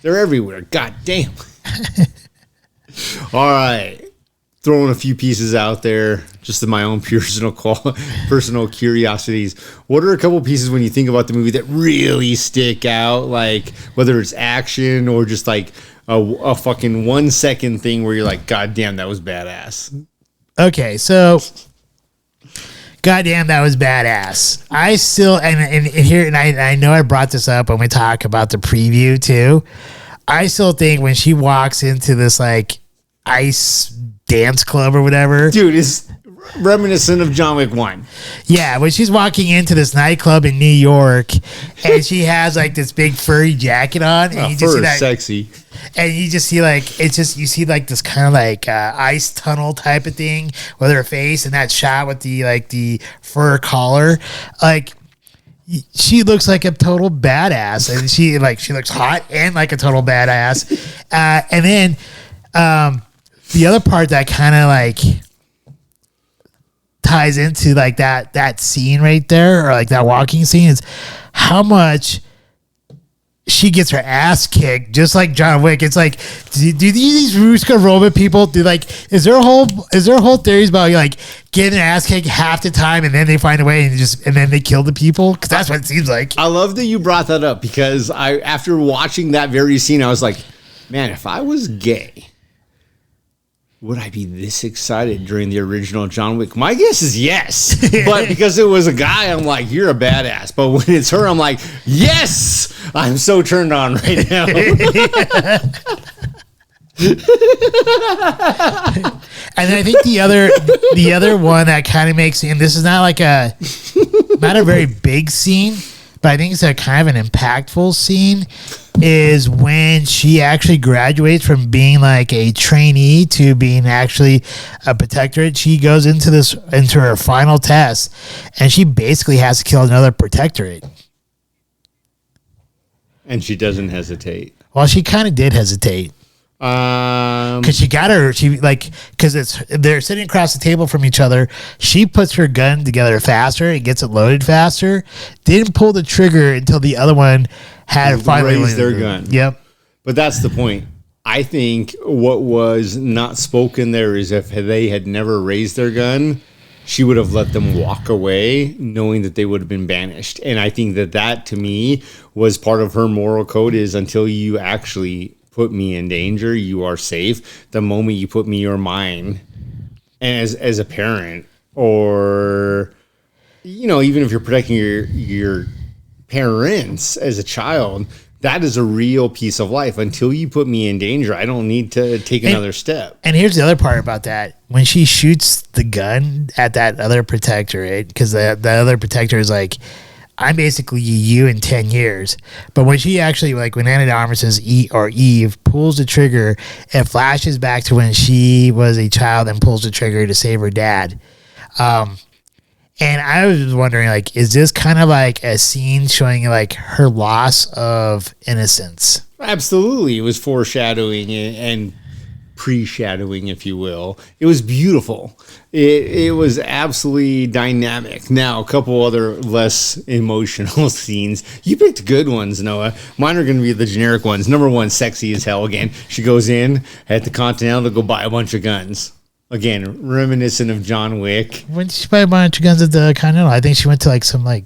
they're everywhere. God damn. All right. Throwing a few pieces out there, just in my own personal curiosities. What are a couple pieces when you think about the movie that really stick out? Like whether it's action or just like a fucking 1 second thing where you're like, God damn, that was badass. Okay, so goddamn, that was badass. I still and here and I know I brought this up when we talk about the preview too. I still think when she walks into this like ice dance club or whatever, dude, is reminiscent of John Wick 1. Yeah, when she's walking into this nightclub in New York and she has like this big furry jacket on, and you just see that sexy, and you just see like you see like this kind of like ice tunnel type of thing with her face, and that shot with the fur collar, like she looks like a total badass, and she looks hot and like a total badass, and then the other part that kind of like ties into like that scene right there, or like that walking scene, is how much she gets her ass kicked, just like John Wick. It's like, do these Ruska Roma people do like? Is there a whole theories about like getting their ass kicked half the time, and then they find a way and then they kill the people? Because that's what it seems like. I love that you brought that up because after watching that very scene, I was like, man, if I was gay, would I be this excited during the original John Wick? My guess is yes. But because it was a guy, I'm like, you're a badass. But when it's her, I'm like, yes! I'm so turned on right now. And I think the other one that kind of makes, and this is not a very big scene, but I think it's a kind of an impactful scene, is when she actually graduates from being like a trainee to being actually a protectorate. She goes into her final test, and she basically has to kill another protectorate. And she doesn't hesitate. Well, she kind of did hesitate. Because they're sitting across the table from each other. She puts her gun together faster and gets it loaded faster. Didn't pull the trigger until the other one had finally raised their gun. Yep. But that's the point. I think what was not spoken there is if they had never raised their gun, she would have let them walk away knowing that they would have been banished. And I think that to me was part of her moral code is until you actually put me in danger, you are safe. The moment you put me or mine, and as a parent, or, you know, even if you're protecting your parents as a child, that is a real piece of life. Until you put me in danger, I don't need to take another step. And here's the other part about that. When she shoots the gun at that other protector, right? Because the other protector is like, I'm basically you in 10 years. But when she actually, like when Anna de Armas Eve pulls the trigger, it flashes back to when she was a child and pulls the trigger to save her dad. And I was wondering, like, is this kind of like a scene showing like her loss of innocence? Absolutely. It was foreshadowing and pre-shadowing, if you will. It was beautiful. It was absolutely dynamic. Now, a couple other less emotional scenes. You picked good ones, Noah. Mine are going to be the generic ones. Number one, sexy as hell again. She goes in at the Continental to go buy a bunch of guns. Again, reminiscent of John Wick. When did she buy a bunch of guns at the Continental? I think she went to like some like...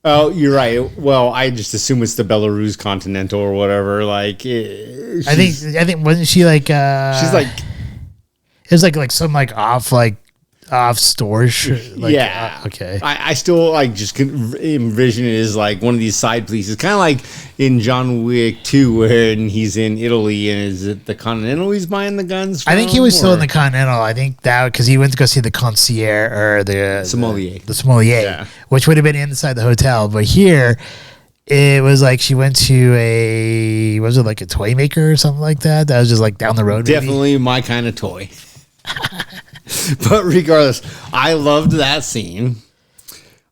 Oh, you're right. Well, I just assume it's the Belarus Continental or whatever. Like, I think wasn't she like? She's like, it was like some like off stores. Like, yeah. Okay. I still like just can envision it as like one of these side pieces, kind of like in John Wick 2 when he's in Italy and is it the Continental he's buying the guns from? I think he was still in the Continental. I think that because he went to go see the concierge or the sommelier, which would have been inside the hotel. But here, it was like she went to was it like a toy maker or something like that? That was just like down the road. Definitely maybe? My kind of toy. But regardless, I loved that scene.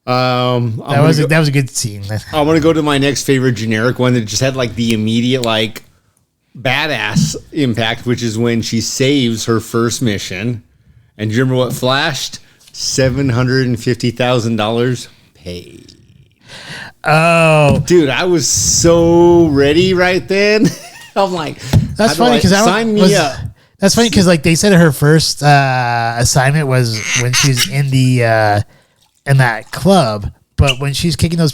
That was a good scene. I want to go to my next favorite generic one that just had like the immediate like badass impact, which is when she saves her first mission. And do you remember what flashed? $750,000 paid. Oh, dude, I was so ready right then. I'm like, that's funny because sign me up. That's funny because like they said her first assignment was when she's in the in that club, but when she's kicking those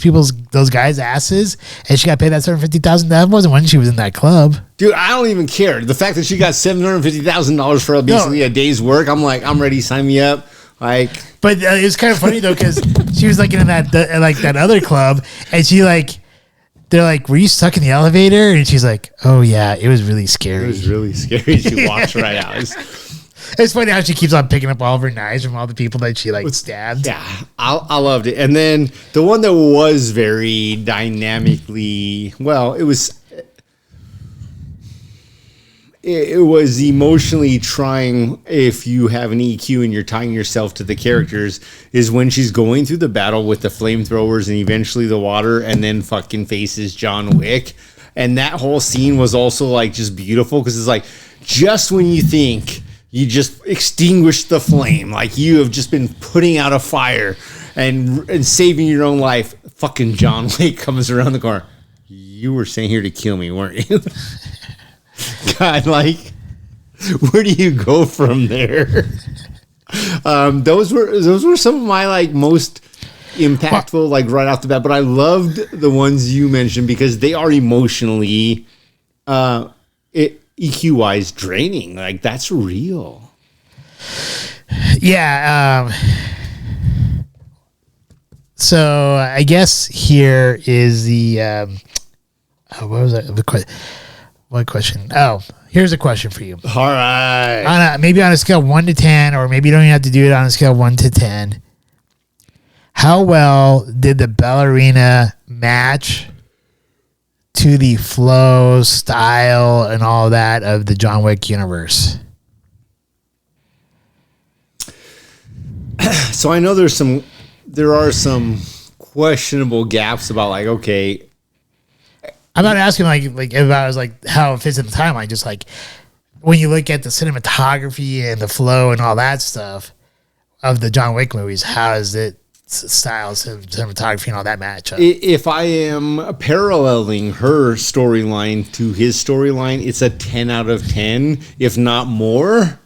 guys' asses and she got paid that $750,000, that wasn't when she was in that club. Dude, I don't even care. The fact that she got $750,000 for basically a day's work, I'm like, I'm ready. Sign me up. Like, but it was kind of funny though because she was like in that other club and she like. They're like, were you stuck in the elevator? And she's like, oh, yeah, it was really scary. It was really scary. She walks right out. It's funny how she keeps on picking up all of her knives from all the people that she like stabbed. Yeah, I loved it. And then the one that was very dynamically, well, it was emotionally trying if you have an EQ and you're tying yourself to the characters is when she's going through the battle with the flamethrowers and eventually the water and then fucking faces John Wick. And that whole scene was also like just beautiful because it's like just when you think you just extinguished the flame, like you have just been putting out a fire and saving your own life, fucking John Wick comes around the corner. You were sent here to kill me, weren't you? God, like, where do you go from there? Those were some of my like most impactful, like right off the bat. But I loved the ones you mentioned because they are emotionally, EQ wise draining. Like that's real. Yeah. So I guess here is the what was that? What question? Oh, here's a question for you. All right. Maybe on a scale of 1 to 10, or maybe you don't even have to do it on a scale of 1 to 10. How well did the ballerina match to the flow, style, and all that of the John Wick universe? So I know there are some questionable gaps about like, okay, I'm not asking like if I was like how it fits in the timeline. Just like when you look at the cinematography and the flow and all that stuff of the John Wick movies, how does it styles of cinematography and all that match up. If I am paralleling her storyline to his storyline, it's a 10 out of 10, if not more,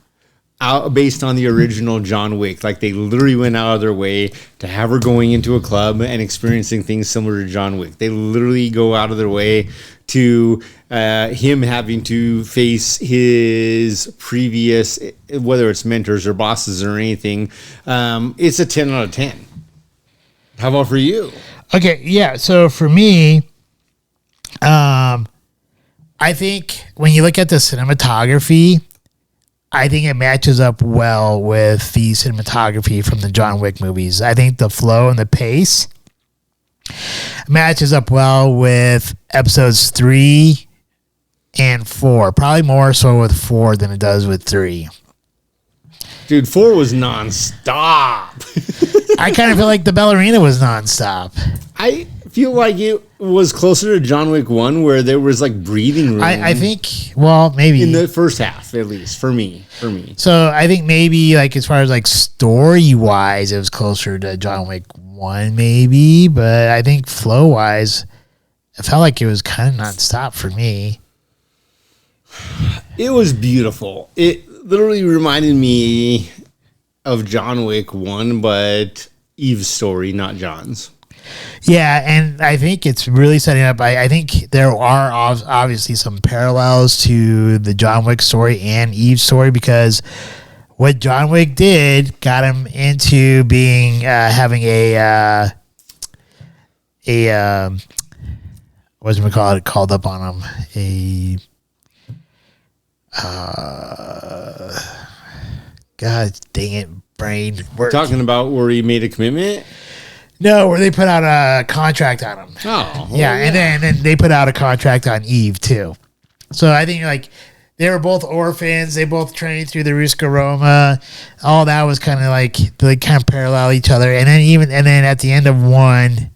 based on the original John Wick. Like, they literally went out of their way to have her going into a club and experiencing things similar to John Wick. They literally go out of their way to him having to face his previous, whether it's mentors or bosses or anything. It's a 10 out of 10. How about for you? Okay, yeah. So for me, I think when you look at the cinematography, I think it matches up well with the cinematography from the John Wick movies. I think the flow and the pace matches up well with episodes 3 and 4. Probably more so with 4 than it does with 3. Dude, 4 was nonstop. I kind of feel like the ballerina was nonstop. I feel like it was closer to John Wick 1, where there was like breathing room. I think, well, maybe in the first half, at least for me. So I think maybe like as far as like story wise, it was closer to John Wick 1, maybe. But I think flow wise, it felt like it was kind of nonstop for me. It was beautiful. It literally reminded me of John Wick 1, but Eve's story, not John's. Yeah, and I think it's really setting up. I think there are obviously some parallels to the John Wick story and Eve's story, because what John Wick did got him into being having a what's it called up on him, God dang it, brain work. Talking about where he made a commitment? No, where they put out a contract on him. Oh. Yeah, and then they put out a contract on Eve, too. So I think, like, they were both orphans. They both trained through the Ruska Roma. All that was kind of like, they kind of parallel each other. And then at the end of 1...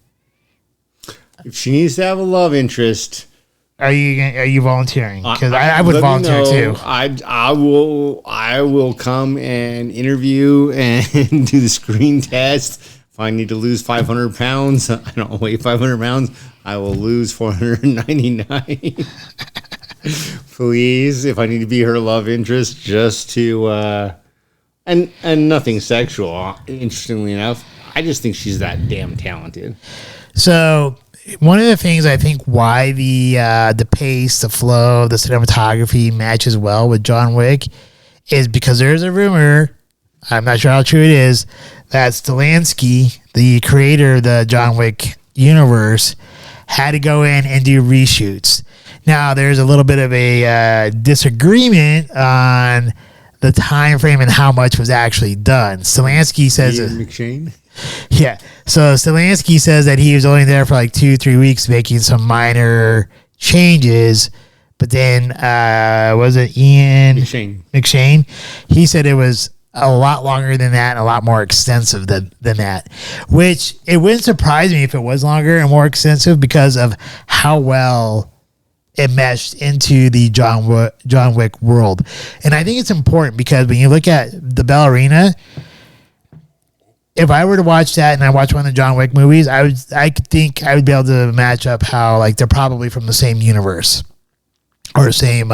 If she needs to have a love interest... Are you volunteering? Because I would volunteer too. I will come and interview and do the screen test. If I need to lose 500 pounds, I don't weigh 500 pounds. I will lose 499. Please, if I need to be her love interest, just to and nothing sexual. Interestingly enough, I just think she's that damn talented. So one of the things I think why the pace, the flow, the cinematography matches well with John Wick is because there's a rumor, I'm not sure how true it is, that Stelanski, the creator of the John Wick universe, had to go in and do reshoots. Now, there's a little bit of a disagreement on the time frame and how much was actually done. Stelanski says... McShane? Yeah. So Stelanski says that he was only there for like 2-3 weeks making some minor changes. But then, was it Ian McShane? He said it was a lot longer than that and a lot more extensive than that. Which, it wouldn't surprise me if it was longer and more extensive because of how well it meshed into the John Wick world. And I think it's important because when you look at the ballerina... If I were to watch that and I watch one of the John Wick movies, I think I would be able to match up how like they're probably from the same universe or same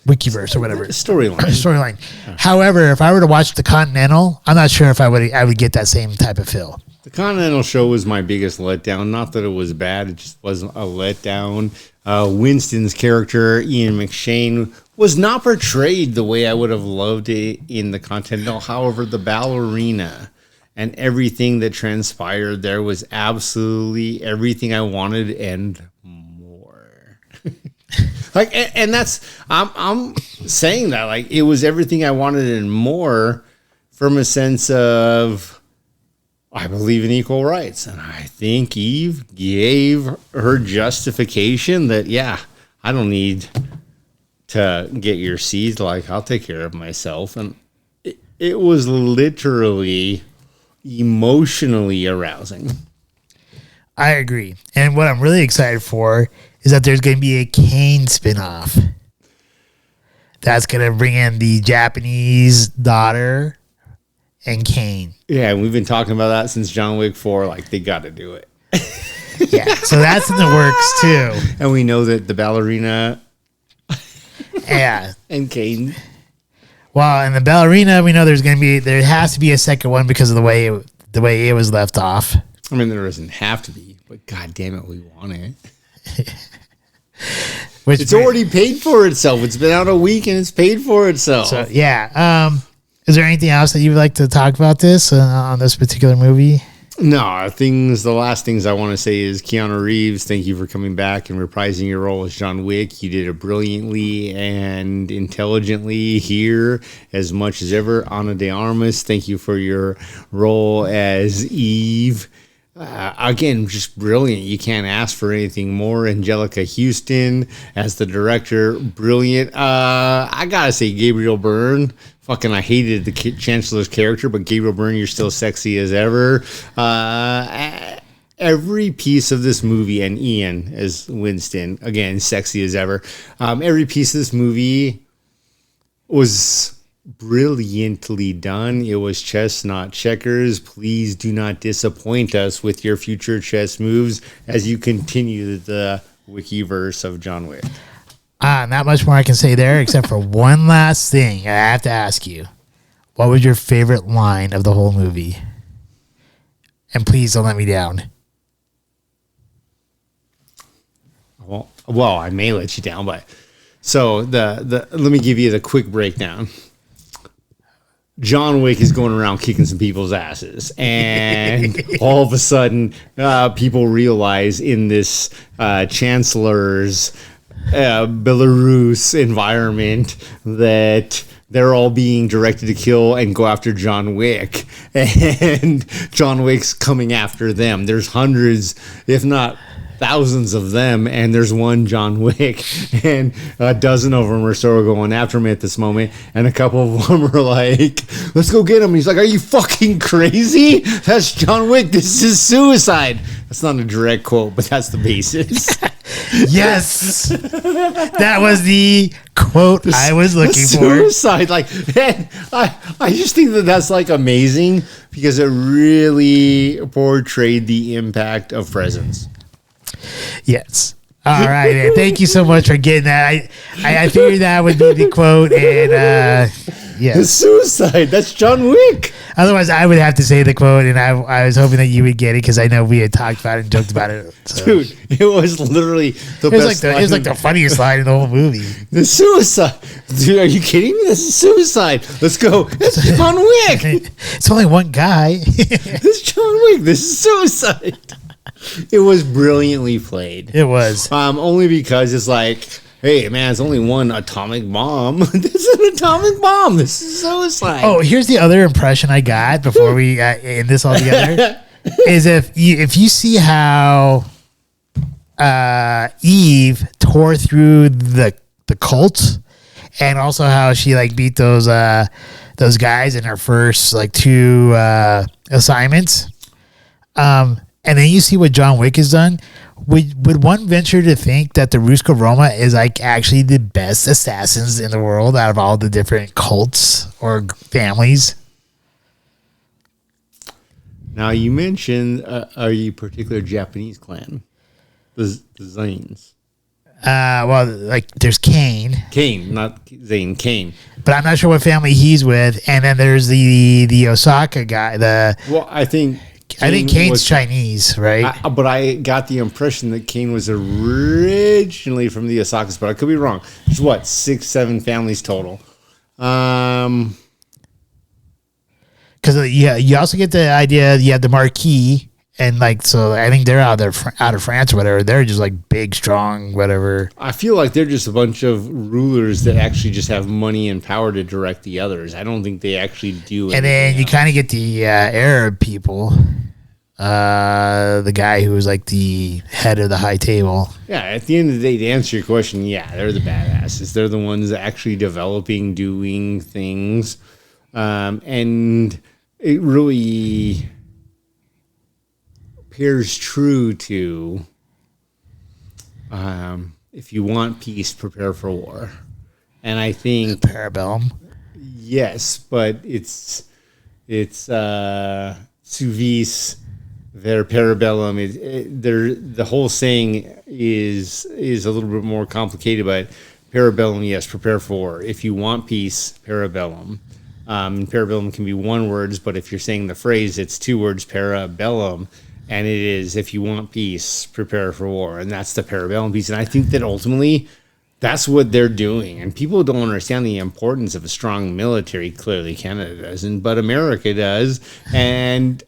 Wikiverse or whatever storyline. However, if I were to watch the Continental, I'm not sure if I would get that same type of feel. The Continental show was my biggest letdown. Not that it was bad; it just wasn't a letdown. Winston's character, Ian McShane, was not portrayed the way I would have loved it in the Continental. However, the ballerina and everything that transpired there was absolutely everything I wanted and more. Like, and that's I'm saying that like it was everything I wanted and more, from a sense of I believe in equal rights, and I think Eve gave her justification that I don't need to get your seeds, like I'll take care of myself. And it was literally emotionally arousing. I agree. And what I'm really excited for is that there's going to be a Kane spinoff. That's going to bring in the Japanese daughter and Kane. Yeah, and we've been talking about that since John Wick 4. Like, they got to do it. Yeah, so that's in the works too. And we know that the ballerina Yeah. and Kane. Well, and the ballerina, we know there has to be a second one because of the way it was left off. I mean, there doesn't have to be, but God damn it, we want it. It's already paid for itself. It's been out a week and it's paid for itself. So yeah. Is there anything else that you would like to talk about this on this particular movie? No, the last things I want to say is Keanu Reeves, thank you for coming back and reprising your role as John Wick. You did it brilliantly and intelligently here as much as ever. Ana de Armas, thank you for your role as Eve. Again, just brilliant. You can't ask for anything more. Angelica Houston as the director, brilliant. I gotta say, Gabriel Byrne. Fucking, I hated the Chancellor's character, but Gabriel Byrne, you're still sexy as ever. Every piece of this movie, and Ian as Winston, again, sexy as ever. Every piece of this movie was brilliantly done. It was chess, not checkers. Please do not disappoint us with your future chess moves as you continue the Wikiverse of John Wick. Not much more I can say there, except for one last thing. I have to ask you. What was your favorite line of the whole movie? And please don't let me down. Well, I may let you down, but so let me give you the quick breakdown. John Wick is going around kicking some people's asses, and all of a sudden, people realize in this Chancellor's Belarus environment that they're all being directed to kill and go after John Wick, and John Wick's coming after them. There's hundreds, if not thousands of them, and there's one John Wick, and a dozen of them are sort of going after him at this moment, and a couple of them are like, let's go get him. He's like, are you fucking crazy? That's John Wick. This is suicide. That's not a direct quote, but that's the basis. Yes. That was the quote I was looking for. Suicide. Like, man, I just think that's like amazing because it really portrayed the impact of presence. Yes. All right. And thank you so much for getting that. I figured that would be the quote. And yes. Suicide. That's John Wick. Otherwise, I would have to say the quote, and I was hoping that you would get it because I know we had talked about it and joked about it. So. Dude, it was literally the best. It was like the funniest line in the whole movie. The suicide. Dude, are you kidding me? This is suicide. Let's go. It's John Wick. It's only one guy. It's John Wick. This is suicide. It was brilliantly played. It was. Only because it's like, hey, man, it's only one atomic bomb. This is an atomic bomb. This is suicide. Oh, here's the other impression I got before we end this all together. Is if you see how Eve tore through the cult, and also how she like beat those guys in her first like two assignments. And then you see what John Wick has done. Would one venture to think that the Ruska Roma is like actually the best assassins in the world out of all the different cults or families? Now you mentioned a particular Japanese clan, the Zanes. Well, like there's Kane, not Zane, Kane. but I'm not sure what family he's with. And then there's the Osaka guy. I think Kane's Chinese, right? But I got the impression that Kane was originally from the Osakas, but I could be wrong. There's 6-7 families total. Because you also get the idea you have the Marquis, and like so I think they're out of France or whatever. They're just like big, strong, whatever. I feel like they're just a bunch of rulers that actually just have money and power to direct the others. I don't think they actually do. And then you kind of get the Arab people. The guy who was like the head of the high table. Yeah, at the end of the day, to answer your question, yeah, they're the badasses. They're the ones actually developing, doing things. And it really appears true to if you want peace, prepare for war. And I think Parabellum. yes, but it's It's Suvis ver parabellum. The whole saying is a little bit more complicated, but parabellum, yes, prepare for. If you want peace, parabellum. Parabellum can be one word, but if you're saying the phrase, it's two words, parabellum. And it is, if you want peace, prepare for war. And that's the parabellum piece. And I think that ultimately that's what they're doing. And people don't understand the importance of a strong military. Clearly, Canada doesn't, but America does. And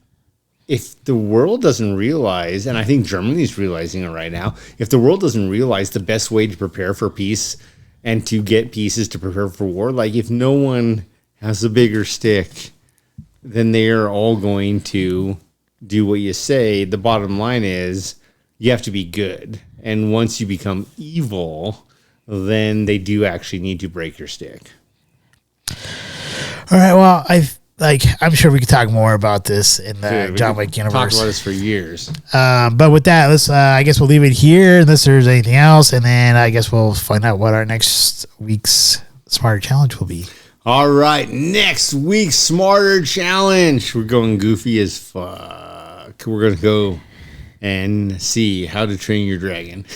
if the world doesn't realize, and I think Germany's realizing it right now, if the world doesn't realize the best way to prepare for peace and to get peace is to prepare for war, like if no one has a bigger stick, then they are all going to do what you say. The bottom line is you have to be good. And once you become evil, then they do actually need to break your stick. All right. Well, I'm sure we could talk more about this in the John Wick universe. Talk about this for years. But with that, let's. I guess we'll leave it here unless there's anything else, and then I guess we'll find out what our next week's Smarter Challenge will be. All right, next week's Smarter Challenge. We're going goofy as fuck. We're going to go and see How to Train Your Dragon.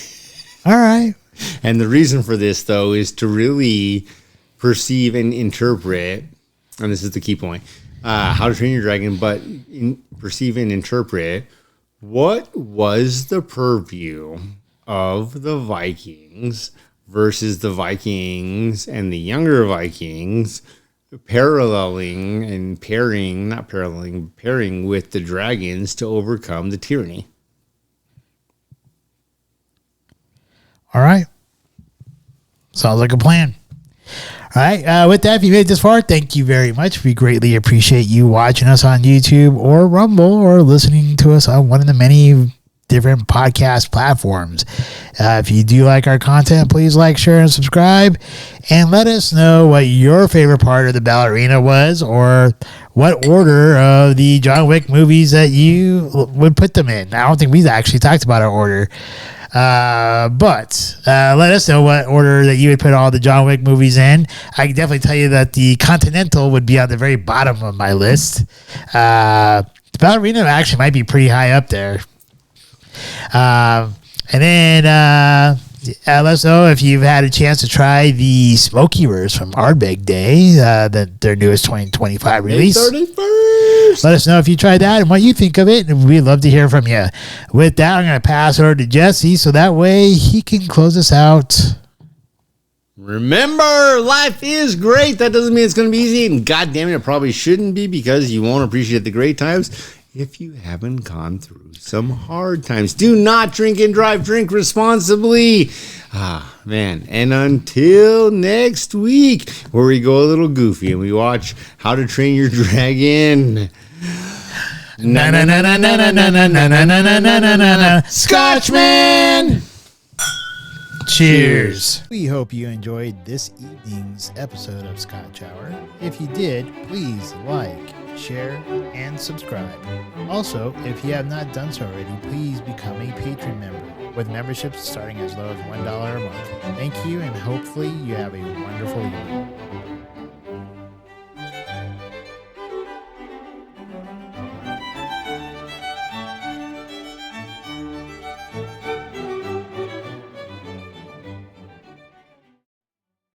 All right. And the reason for this, though, is to really perceive and interpret, and this is the key point, How to Train Your Dragon, but perceive and interpret what was the purview of the Vikings versus the Vikings and the younger Vikings pairing with the dragons to overcome the tyranny. All right. Sounds like a plan. All right. With that, if you made it this far, thank you very much. We greatly appreciate you watching us on YouTube or Rumble or listening to us on one of the many different podcast platforms. If you do like our content, please like, share, and subscribe. And let us know what your favorite part of the ballerina was, or what order of the John Wick movies that you would put them in. I don't think we've actually talked about our order. But let us know what order that you would put all the John Wick movies in. I can definitely tell you that the Continental would be on the very bottom of my list. The ballerina actually might be pretty high up there. And then let us know if you've had a chance to try the Smokiverse from Ardbeg Day, their newest 2025 release. 31st. Let us know if you tried that and what you think of it, and we'd love to hear from you. With that, I'm going to pass it over to Jesse so that way he can close us out. Remember, life is great. That doesn't mean it's going to be easy, and God damn it probably shouldn't be, because you won't appreciate the great times if you haven't gone through some hard times. Do not drink and drive. Drink responsibly. Man. And until next week, where we go a little goofy and we watch How to Train Your Dragon. Na na na na na na na na na na na na na. Scotchman. Cheers. We hope you enjoyed this evening's episode of Scotch Hour. If you did, please like, share, and subscribe. Also, if you have not done so already, please become a Patron member, with memberships starting as low as $1 a month. Thank you, and hopefully you have a wonderful evening.